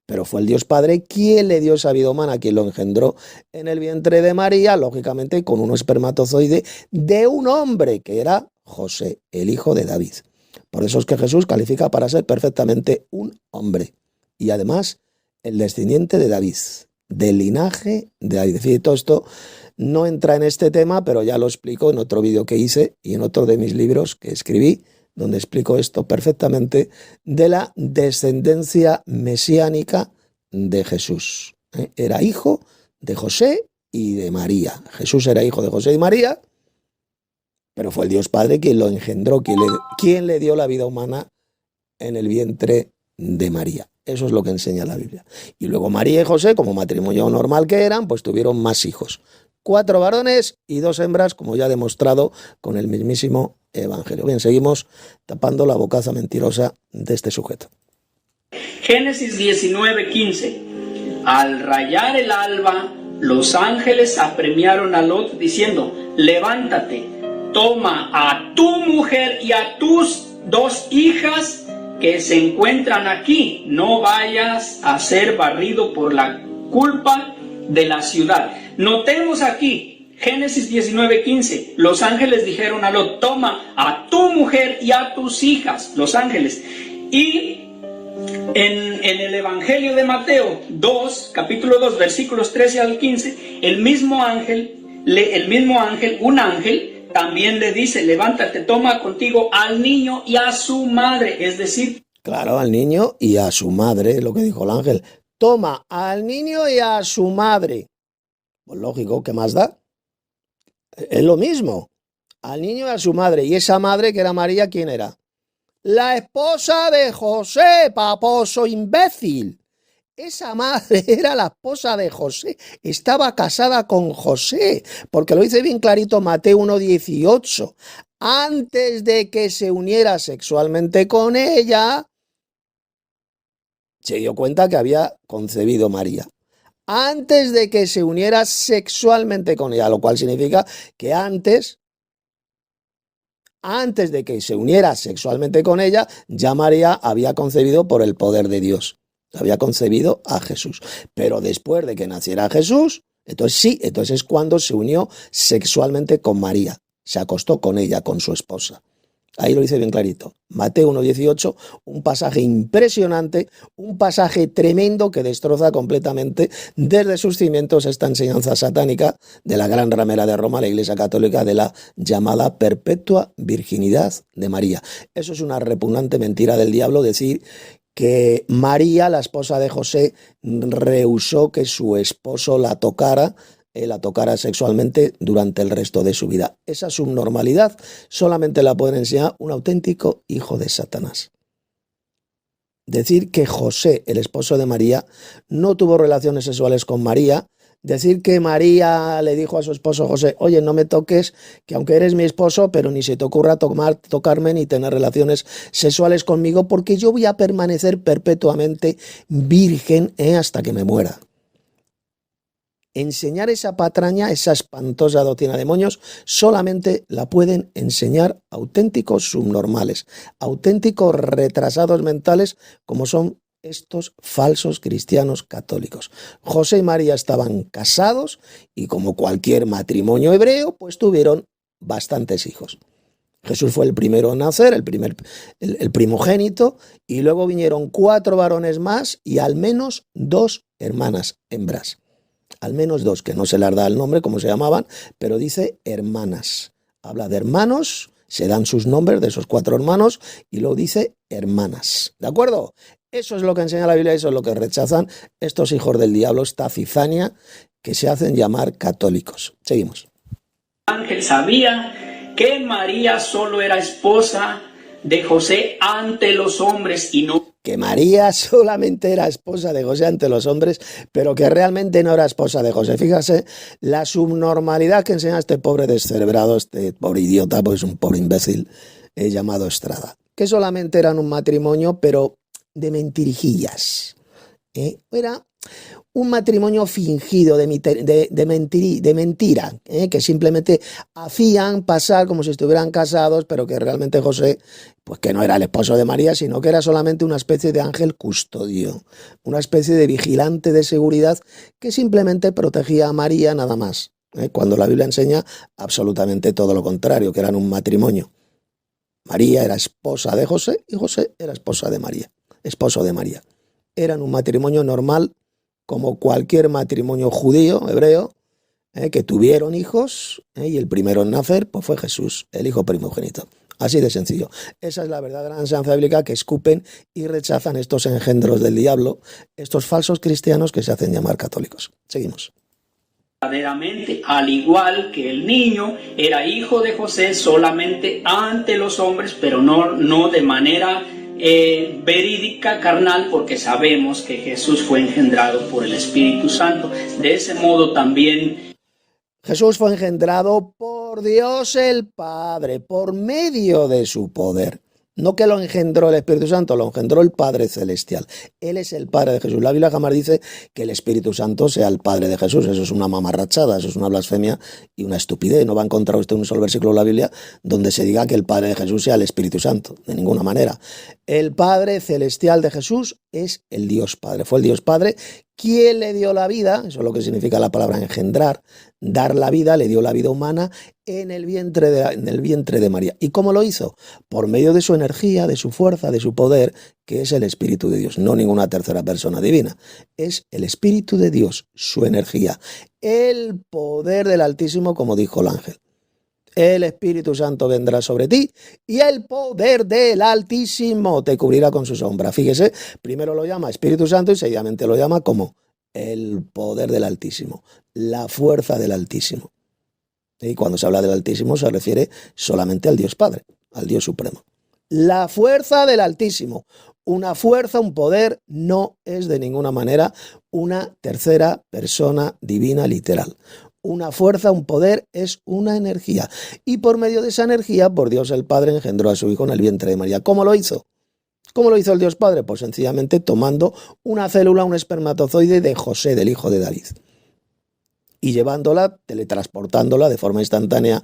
A: Pero fue el Dios Padre quien le dio esa vida humana, quien lo engendró en el vientre de María, lógicamente con un espermatozoide de un hombre, que era José, el hijo de David. Por eso es que Jesús califica para ser perfectamente un hombre. Y además, el descendiente de David, del linaje de David. Es decir, todo esto no entra en este tema, pero ya lo explico en otro vídeo que hice y en otro de mis libros que escribí, donde explico esto perfectamente de la descendencia mesiánica de Jesús. Era hijo de José y de María. Jesús era hijo de José y María, pero fue el Dios Padre quien lo engendró, quien le dio la vida humana en el vientre de María. Eso es lo que enseña la Biblia. Y luego María y José, como matrimonio normal que eran, pues tuvieron más hijos. 4 varones y 2 hembras, como ya he demostrado con el mismísimo Evangelio. Bien, seguimos tapando la bocaza mentirosa de este sujeto.
B: Génesis 19:15. Al rayar el alba, los ángeles apremiaron a Lot diciendo, levántate, toma a tu mujer y a tus 2 hijas que se encuentran aquí, no vayas a ser barrido por la culpa de la ciudad. Notemos aquí, Génesis 19:15, los ángeles dijeron a Lot, toma a tu mujer y a tus hijas, los ángeles. Y en el Evangelio de Mateo 2, capítulo 2, versículos 13 al 15, el mismo ángel, un ángel, también le dice, levántate, toma contigo al niño y a su madre, es decir.
A: Claro, al niño y a su madre, lo que dijo el ángel. Toma al niño y a su madre. Pues lógico, ¿qué más da? Es lo mismo. Al niño y a su madre. Y esa madre, que era María, ¿quién era? La esposa de José, paposo imbécil. Esa madre era la esposa de José. Estaba casada con José. Porque lo dice bien clarito Mateo 1:18. Antes de que se uniera sexualmente con ella, se dio cuenta que había concebido María. Antes de que se uniera sexualmente con ella, lo cual significa que antes de que se uniera sexualmente con ella, ya María había concebido por el poder de Dios. Había concebido a Jesús. Pero después de que naciera Jesús, entonces sí, entonces es cuando se unió sexualmente con María. Se acostó con ella, con su esposa. Ahí lo dice bien clarito. Mateo 1:18, un pasaje impresionante, un pasaje tremendo que destroza completamente desde sus cimientos esta enseñanza satánica de la gran ramera de Roma, la Iglesia Católica, de la llamada perpetua virginidad de María. Eso es una repugnante mentira del diablo, decir que María, la esposa de José, rehusó que su esposo la tocara sexualmente durante el resto de su vida. Esa subnormalidad solamente la puede enseñar un auténtico hijo de Satanás. Decir que José, el esposo de María, no tuvo relaciones sexuales con María, decir que María le dijo a su esposo José, oye, no me toques, que aunque eres mi esposo, pero ni se te ocurra tocarme ni tener relaciones sexuales conmigo, porque yo voy a permanecer perpetuamente virgen hasta que me muera. Enseñar esa patraña, esa espantosa doctrina de demonios, solamente la pueden enseñar auténticos subnormales, auténticos retrasados mentales, como son estos falsos cristianos católicos. José y María estaban casados y, como cualquier matrimonio hebreo, pues tuvieron bastantes hijos. Jesús fue el primero en nacer, el primogénito, y luego vinieron 4 varones más y al menos 2 hermanas hembras. Al menos 2, que no se les da el nombre, como se llamaban, pero dice hermanas. Habla de hermanos, se dan sus nombres de esos 4 hermanos y luego dice hermanas. ¿De acuerdo? Eso es lo que enseña la Biblia, eso es lo que rechazan estos hijos del diablo, esta cizaña que se hacen llamar católicos. Seguimos.
B: El ángel sabía que María solo era esposa de José ante los hombres y no...
A: Que María solamente era esposa de José ante los hombres, pero que realmente no era esposa de José. Fíjase la subnormalidad que enseña este pobre descerebrado, este pobre idiota, pues un pobre imbécil llamado Estrada. Que solamente eran un matrimonio, pero de mentirijillas. Era un matrimonio fingido de mentira, que simplemente hacían pasar como si estuvieran casados, pero que realmente José, pues que no era el esposo de María, sino que era solamente una especie de ángel custodio, una especie de vigilante de seguridad que simplemente protegía a María nada más, cuando la Biblia enseña absolutamente todo lo contrario, que eran un matrimonio. María era esposa de José y José era esposo de María. Eran un matrimonio normal, como cualquier matrimonio judío, hebreo, que tuvieron hijos, y el primero en nacer pues fue Jesús, el hijo primogénito. Así de sencillo. Esa es la verdadera enseñanza bíblica que escupen y rechazan estos engendros del diablo, estos falsos cristianos que se hacen llamar católicos. Seguimos.
B: Verdaderamente, al igual que el niño era hijo de José solamente ante los hombres, pero no de manera verídica, carnal, porque sabemos que Jesús fue engendrado por el Espíritu Santo. De ese modo también
A: Jesús fue engendrado por Dios el Padre, por medio de su poder. No que lo engendró el Espíritu Santo, lo engendró el Padre Celestial. Él es el Padre de Jesús. La Biblia jamás dice que el Espíritu Santo sea el Padre de Jesús. Eso es una mamarrachada, eso es una blasfemia y una estupidez. No va a encontrar usted un solo versículo de la Biblia donde se diga que el Padre de Jesús sea el Espíritu Santo. De ninguna manera. El Padre Celestial de Jesús es el Dios Padre. Fue el Dios Padre quien le dio la vida, eso es lo que significa la palabra engendrar, dar la vida, le dio la vida humana en el vientre de María. ¿Y cómo lo hizo? Por medio de su energía, de su fuerza, de su poder, que es el Espíritu de Dios, no ninguna tercera persona divina. Es el Espíritu de Dios, su energía, el poder del Altísimo, como dijo el ángel. El Espíritu Santo vendrá sobre ti y el poder del Altísimo te cubrirá con su sombra. Fíjese, primero lo llama Espíritu Santo y seguidamente lo llama como el poder del Altísimo, la fuerza del Altísimo. Y cuando se habla del Altísimo se refiere solamente al Dios Padre, al Dios Supremo. La fuerza del Altísimo. Una fuerza, un poder, no es de ninguna manera una tercera persona divina literal. Una fuerza, un poder, es una energía. Y por medio de esa energía, por Dios el Padre engendró a su Hijo en el vientre de María. ¿Cómo lo hizo? ¿Cómo lo hizo el Dios Padre? Pues sencillamente tomando una célula, un espermatozoide de José, del hijo de David, y llevándola, teletransportándola de forma instantánea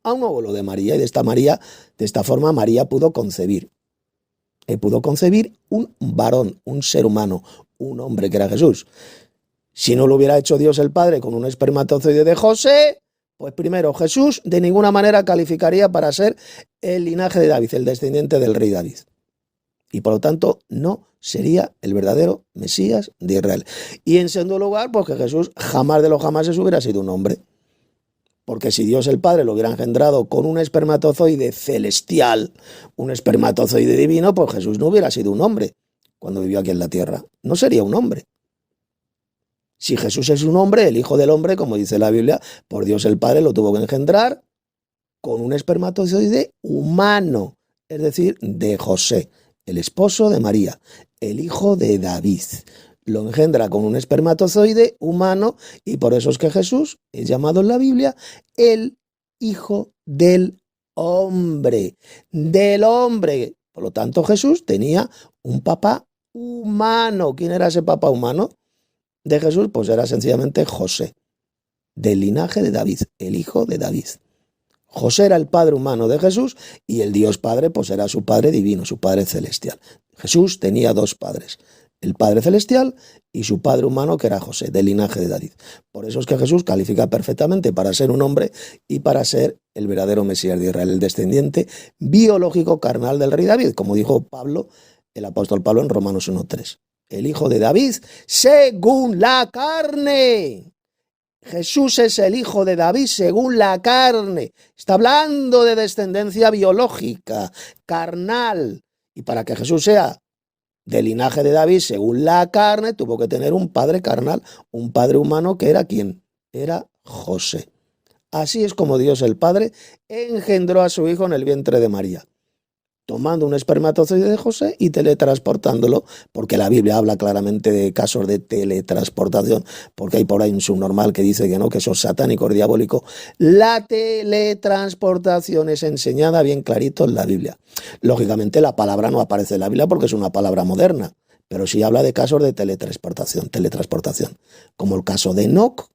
A: a un óvulo de María. Y de esta forma María pudo concebir. Pudo concebir un varón, un ser humano, un hombre que era Jesús. Si no lo hubiera hecho Dios el Padre con un espermatozoide de José, pues primero Jesús de ninguna manera calificaría para ser el linaje de David, el descendiente del rey David. Y por lo tanto no sería el verdadero Mesías de Israel. Y en segundo lugar, pues que Jesús jamás de los jamases hubiera sido un hombre. Porque si Dios el Padre lo hubiera engendrado con un espermatozoide celestial, un espermatozoide divino, pues Jesús no hubiera sido un hombre cuando vivió aquí en la tierra. No sería un hombre. Si Jesús es un hombre, el Hijo del Hombre, como dice la Biblia, por Dios el Padre lo tuvo que engendrar con un espermatozoide humano, es decir, de José, el esposo de María, el hijo de David. Lo engendra con un espermatozoide humano y por eso es que Jesús es llamado en la Biblia el Hijo del Hombre, del hombre. Por lo tanto, Jesús tenía un papá humano. ¿Quién era ese papá humano de Jesús? Pues era sencillamente José, del linaje de David, el hijo de David. José era el padre humano de Jesús y el Dios Padre pues era su padre divino, su padre celestial. Jesús tenía dos padres, el Padre Celestial y su padre humano que era José, del linaje de David. Por eso es que Jesús califica perfectamente para ser un hombre y para ser el verdadero Mesías de Israel, el descendiente biológico carnal del rey David, como dijo Pablo, el apóstol Pablo en Romanos 1:3. El hijo de David según la carne. Jesús es el hijo de David según la carne. Está hablando de descendencia biológica, carnal. Y para que Jesús sea del linaje de David según la carne, tuvo que tener un padre carnal, un padre humano que era ¿quién? Era José. Así es como Dios el Padre engendró a su hijo en el vientre de María, tomando un espermatozoide de José y teletransportándolo, porque la Biblia habla claramente de casos de teletransportación, porque hay por ahí un subnormal que dice que no, que eso es satánico, es diabólico. La teletransportación es enseñada bien clarito en la Biblia. Lógicamente la palabra no aparece en la Biblia porque es una palabra moderna, pero sí habla de casos de teletransportación, como el caso de Enoc.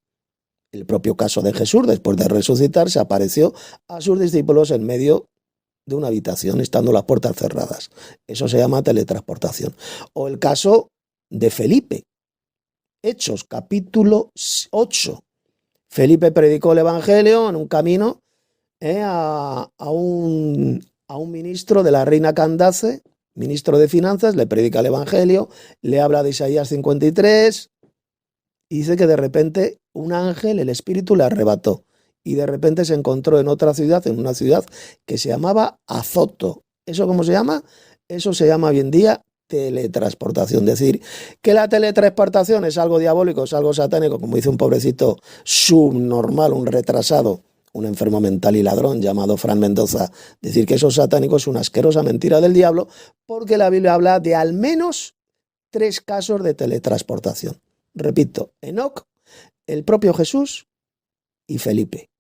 A: El propio caso de Jesús, después de resucitar, se apareció a sus discípulos en medio de una habitación estando las puertas cerradas. Eso se llama teletransportación. O el caso de Felipe. Hechos, capítulo 8. Felipe predicó el evangelio en un camino a un ministro de la reina Candace, ministro de finanzas, le predica el evangelio, le habla de Isaías 53 y dice que de repente un ángel, el espíritu, le arrebató. Y de repente se encontró en otra ciudad, en una ciudad que se llamaba Azoto. ¿Eso cómo se llama? Eso se llama hoy en día teletransportación. Decir que la teletransportación es algo diabólico, es algo satánico, como dice un pobrecito subnormal, un retrasado, un enfermo mental y ladrón llamado Fran Mendoza. Decir que eso es satánico es una asquerosa mentira del diablo, porque la Biblia habla de al menos 3 casos de teletransportación. Repito, Enoc, el propio Jesús y Felipe.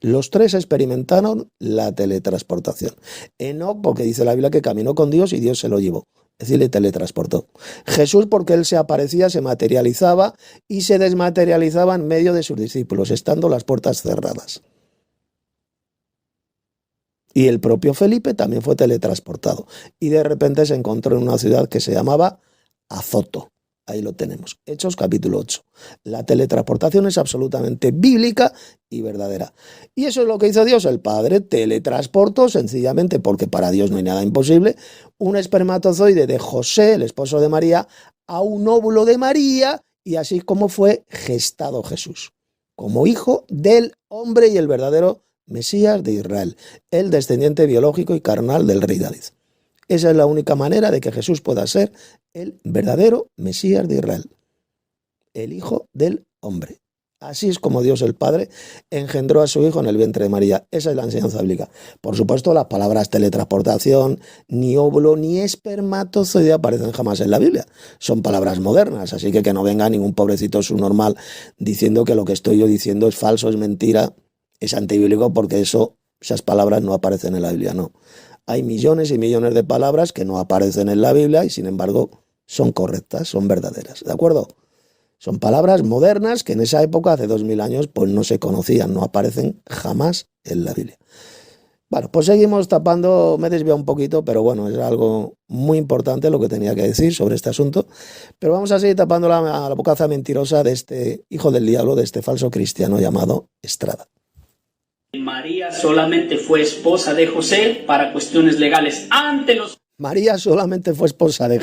A: Los 3 experimentaron la teletransportación. Enoc porque dice la Biblia que caminó con Dios y Dios se lo llevó. Es decir, le teletransportó. Jesús porque él se aparecía, se materializaba y se desmaterializaba en medio de sus discípulos, estando las puertas cerradas. Y el propio Felipe también fue teletransportado. Y de repente se encontró en una ciudad que se llamaba Azoto. Ahí lo tenemos. Hechos capítulo 8. La teletransportación es absolutamente bíblica y verdadera. Y eso es lo que hizo Dios. El Padre teletransportó sencillamente, porque para Dios no hay nada imposible, un espermatozoide de José, el esposo de María, a un óvulo de María, y así como fue gestado Jesús, como hijo del hombre y el verdadero Mesías de Israel, el descendiente biológico y carnal del rey David. Esa es la única manera de que Jesús pueda ser el verdadero Mesías de Israel, el Hijo del Hombre. Así es como Dios el Padre engendró a su Hijo en el vientre de María. Esa es la enseñanza bíblica. Por supuesto, las palabras teletransportación, ni óvulo, ni espermatozoide aparecen jamás en la Biblia. Son palabras modernas, así que no venga ningún pobrecito subnormal diciendo que lo que estoy yo diciendo es falso, es mentira, es antibíblico, porque esas palabras no aparecen en la Biblia, no. Hay millones y millones de palabras que no aparecen en la Biblia y sin embargo son correctas, son verdaderas, ¿de acuerdo? Son palabras modernas que en esa época, hace 2000 años, pues no se conocían, no aparecen jamás en la Biblia. Bueno, pues seguimos tapando, me he desviado un poquito, pero bueno, es algo muy importante lo que tenía que decir sobre este asunto. Pero vamos a seguir tapando la bocaza mentirosa de este hijo del diablo, de este falso cristiano llamado Estrada.
B: María solamente fue esposa de José para cuestiones legales ante los...
A: María solamente fue esposa de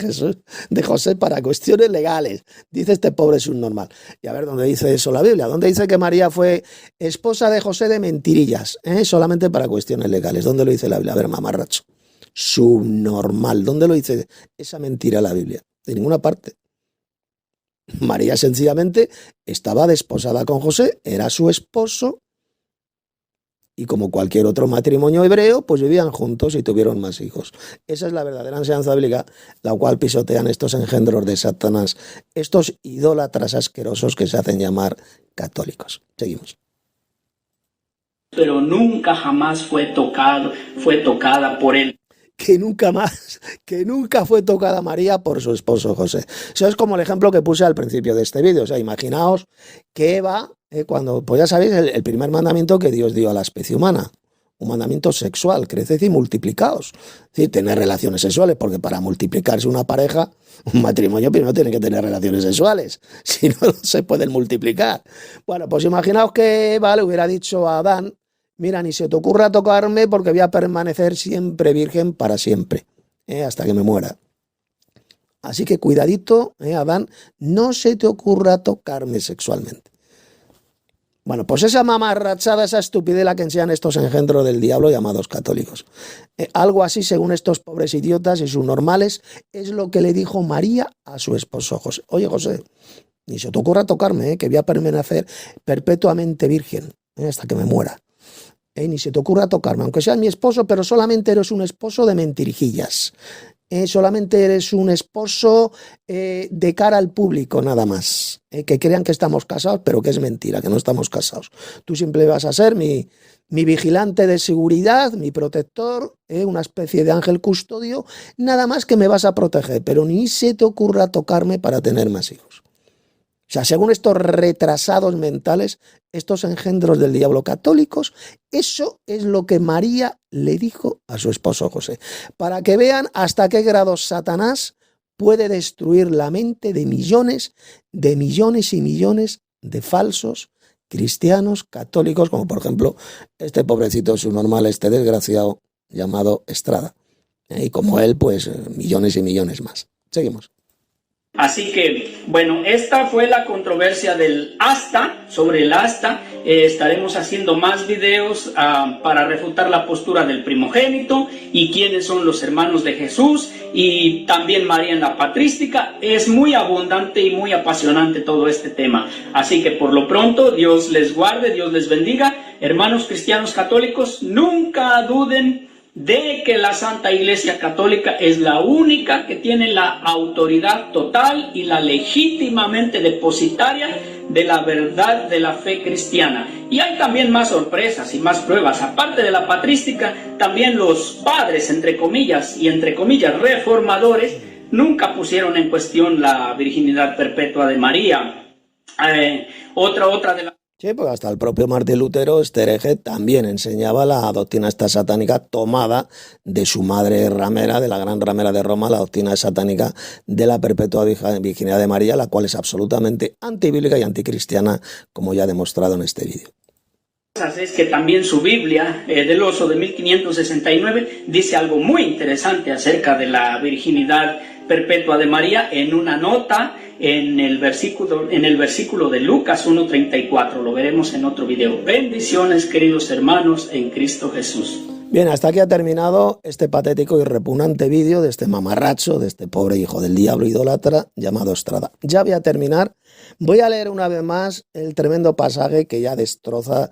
A: José para cuestiones legales, dice este pobre subnormal. Y a ver, ¿dónde dice eso la Biblia? ¿Dónde dice que María fue esposa de José de mentirillas? Solamente para cuestiones legales. ¿Dónde lo dice la Biblia? A ver, mamarracho. Subnormal. ¿Dónde lo dice esa mentira la Biblia? De ninguna parte. María sencillamente estaba desposada con José, era su esposo, y como cualquier otro matrimonio hebreo, pues vivían juntos y tuvieron más hijos. Esa es la verdadera enseñanza bíblica, la cual pisotean estos engendros de Satanás, estos idólatras asquerosos que se hacen llamar católicos. Seguimos.
B: Pero nunca jamás fue tocada por él.
A: Que nunca fue tocada María por su esposo José. Eso es como el ejemplo que puse al principio de este vídeo. O sea, imaginaos que Eva, cuando, pues ya sabéis, el primer mandamiento que Dios dio a la especie humana, un mandamiento sexual, creced y multiplicaos. Es decir, tener relaciones sexuales, porque para multiplicarse una pareja, un matrimonio primero tiene que tener relaciones sexuales, si no, no se pueden multiplicar. Bueno, pues imaginaos que Eva le hubiera dicho a Adán: mira, ni se te ocurra tocarme porque voy a permanecer siempre virgen para siempre, hasta que me muera. Así que cuidadito, Adán, no se te ocurra tocarme sexualmente. Bueno, pues esa mamarrachada, esa estupidez la que enseñan estos engendros del diablo llamados católicos. Algo así, según estos pobres idiotas y subnormales, es lo que le dijo María a su esposo José. Oye, José, ni se te ocurra tocarme, que voy a permanecer perpetuamente virgen, hasta que me muera. Ni se te ocurra tocarme, aunque seas mi esposo, pero solamente eres un esposo de mentirijillas. Solamente eres un esposo de cara al público, nada más. Que crean que estamos casados, pero que es mentira, que no estamos casados. Tú siempre vas a ser mi vigilante de seguridad, mi protector, una especie de ángel custodio, nada más que me vas a proteger, pero ni se te ocurra tocarme para tener más hijos. O sea, según estos retrasados mentales, estos engendros del diablo católicos, eso es lo que María le dijo a su esposo José, para que vean hasta qué grado Satanás puede destruir la mente de millones y millones de falsos cristianos católicos, como por ejemplo este pobrecito subnormal, este desgraciado llamado Estrada. Y como él, pues millones y millones más. Seguimos.
B: Así que, bueno, esta fue la controversia del asta, sobre el asta. Estaremos haciendo más videos para refutar la postura del primogénito y quiénes son los hermanos de Jesús y también María en la patrística. Es muy abundante y muy apasionante todo este tema. Así que por lo pronto, Dios les guarde, Dios les bendiga. Hermanos cristianos católicos, nunca duden de que la Santa Iglesia Católica es la única que tiene la autoridad total y la legítimamente depositaria de la verdad de la fe cristiana. Y hay también más sorpresas y más pruebas. Aparte de la patrística, también los padres, entre comillas reformadores, nunca pusieron en cuestión la virginidad perpetua de María. Otra de las...
A: Sí, pues hasta el propio Martín Lutero, este hereje, también enseñaba la doctrina esta satánica tomada de su madre ramera, de la gran ramera de Roma, la doctrina satánica de la perpetua virginidad de María, la cual es absolutamente antibíblica y anticristiana, como ya he demostrado en este vídeo.
B: Es que también su Biblia del Oso de 1569 dice algo muy interesante acerca de la virginidad perpetua de María en una nota en el versículo de Lucas 1:34. Lo veremos en otro video. Bendiciones, queridos hermanos en Cristo Jesús.
A: Bien, hasta aquí ha terminado este patético y repugnante vídeo de este mamarracho, de este pobre hijo del diablo idólatra llamado Estrada. Ya voy a terminar. Voy a leer una vez más el tremendo pasaje que ya destroza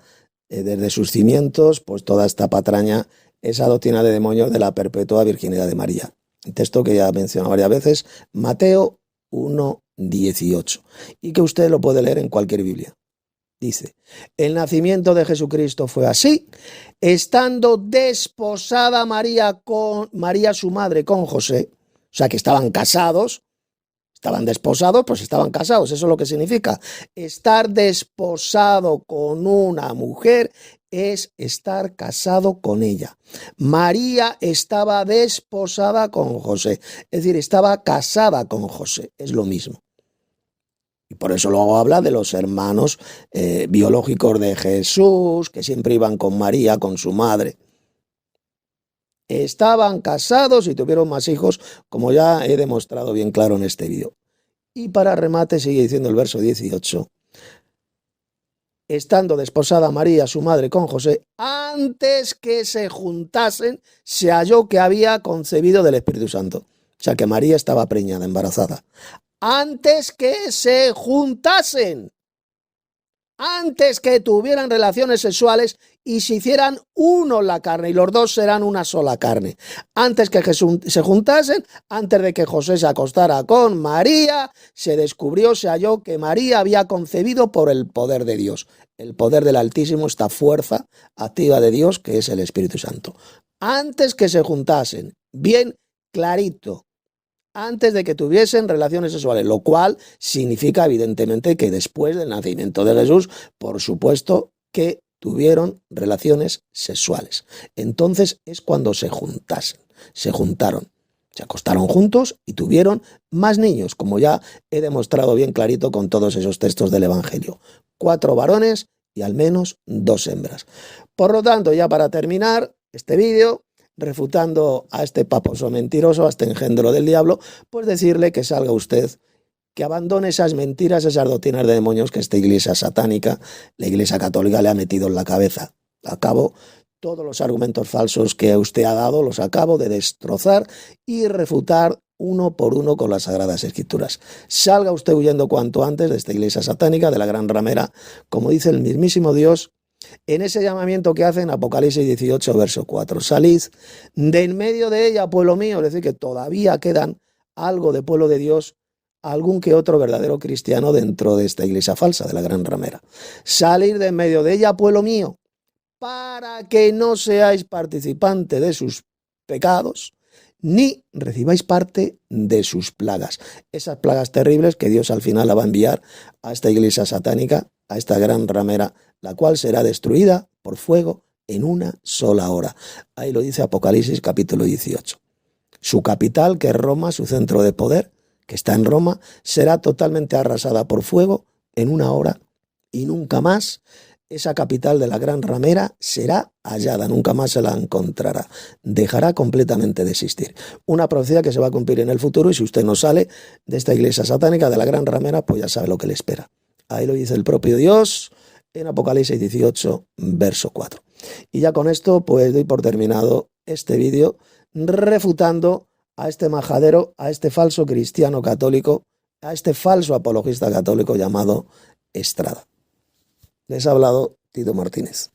A: desde sus cimientos pues toda esta patraña, esa doctrina de demonios de la perpetua virginidad de María. El texto que ya he mencionado varias veces, Mateo 1:18, y que usted lo puede leer en cualquier Biblia. Dice, el nacimiento de Jesucristo fue así, estando desposada María su madre con José, o sea que estaban casados, estaban desposados, pues estaban casados, eso es lo que significa. Estar desposado con una mujer es estar casado con ella. María estaba desposada con José, es decir, estaba casada con José, es lo mismo. Y por eso luego habla de los hermanos biológicos de Jesús, que siempre iban con María, con su madre. Estaban casados y tuvieron más hijos, como ya he demostrado bien claro en este vídeo. Y para remate sigue diciendo el verso 18. Estando desposada María, su madre, con José, antes que se juntasen, se halló que había concebido del Espíritu Santo. O sea que María estaba preñada, embarazada. Antes que se juntasen, antes que tuvieran relaciones sexuales y se hicieran uno la carne, y los dos serán una sola carne. Antes que se juntasen, antes de que José se acostara con María, se descubrió, se halló que María había concebido por el poder de Dios. El poder del Altísimo, esta fuerza activa de Dios, que es el Espíritu Santo. Antes que se juntasen, bien clarito, antes de que tuviesen relaciones sexuales, lo cual significa evidentemente que después del nacimiento de Jesús, por supuesto que tuvieron relaciones sexuales. Entonces es cuando se juntaron, se acostaron juntos y tuvieron más niños, como ya he demostrado bien clarito con todos esos textos del Evangelio. 4 varones y al menos 2 hembras. Por lo tanto, ya para terminar este vídeo, refutando a este paposo mentiroso, a este engendro del diablo, pues decirle que salga usted, que abandone esas mentiras, esas doctrinas de demonios que esta iglesia satánica, la iglesia católica, le ha metido en la cabeza. Acabo todos los argumentos falsos que usted ha dado, los acabo de destrozar y refutar uno por uno con las Sagradas Escrituras. Salga usted huyendo cuanto antes de esta iglesia satánica, de la gran ramera, como dice el mismísimo Dios, en ese llamamiento que hace en Apocalipsis 18, verso 4. Salid de en medio de ella, pueblo mío. Es decir, que todavía quedan algo de pueblo de Dios, algún que otro verdadero cristiano dentro de esta iglesia falsa, de la gran ramera. Salir de en medio de ella, pueblo mío, para que no seáis participante de sus pecados, ni recibáis parte de sus plagas. Esas plagas terribles que Dios al final la va a enviar a esta iglesia satánica, a esta gran ramera, la cual será destruida por fuego en una sola hora. Ahí lo dice Apocalipsis capítulo 18. Su capital, que es Roma, su centro de poder, que está en Roma, será totalmente arrasada por fuego en una hora y nunca más esa capital de la gran ramera será hallada, nunca más se la encontrará. Dejará completamente de existir. Una profecía que se va a cumplir en el futuro y si usted no sale de esta iglesia satánica, de la gran ramera, pues ya sabe lo que le espera. Ahí lo dice el propio Dios en Apocalipsis 18, verso 4. Y ya con esto pues doy por terminado este vídeo refutando a este majadero, a este falso cristiano católico, a este falso apologista católico llamado Estrada. Les ha hablado Tito Martínez.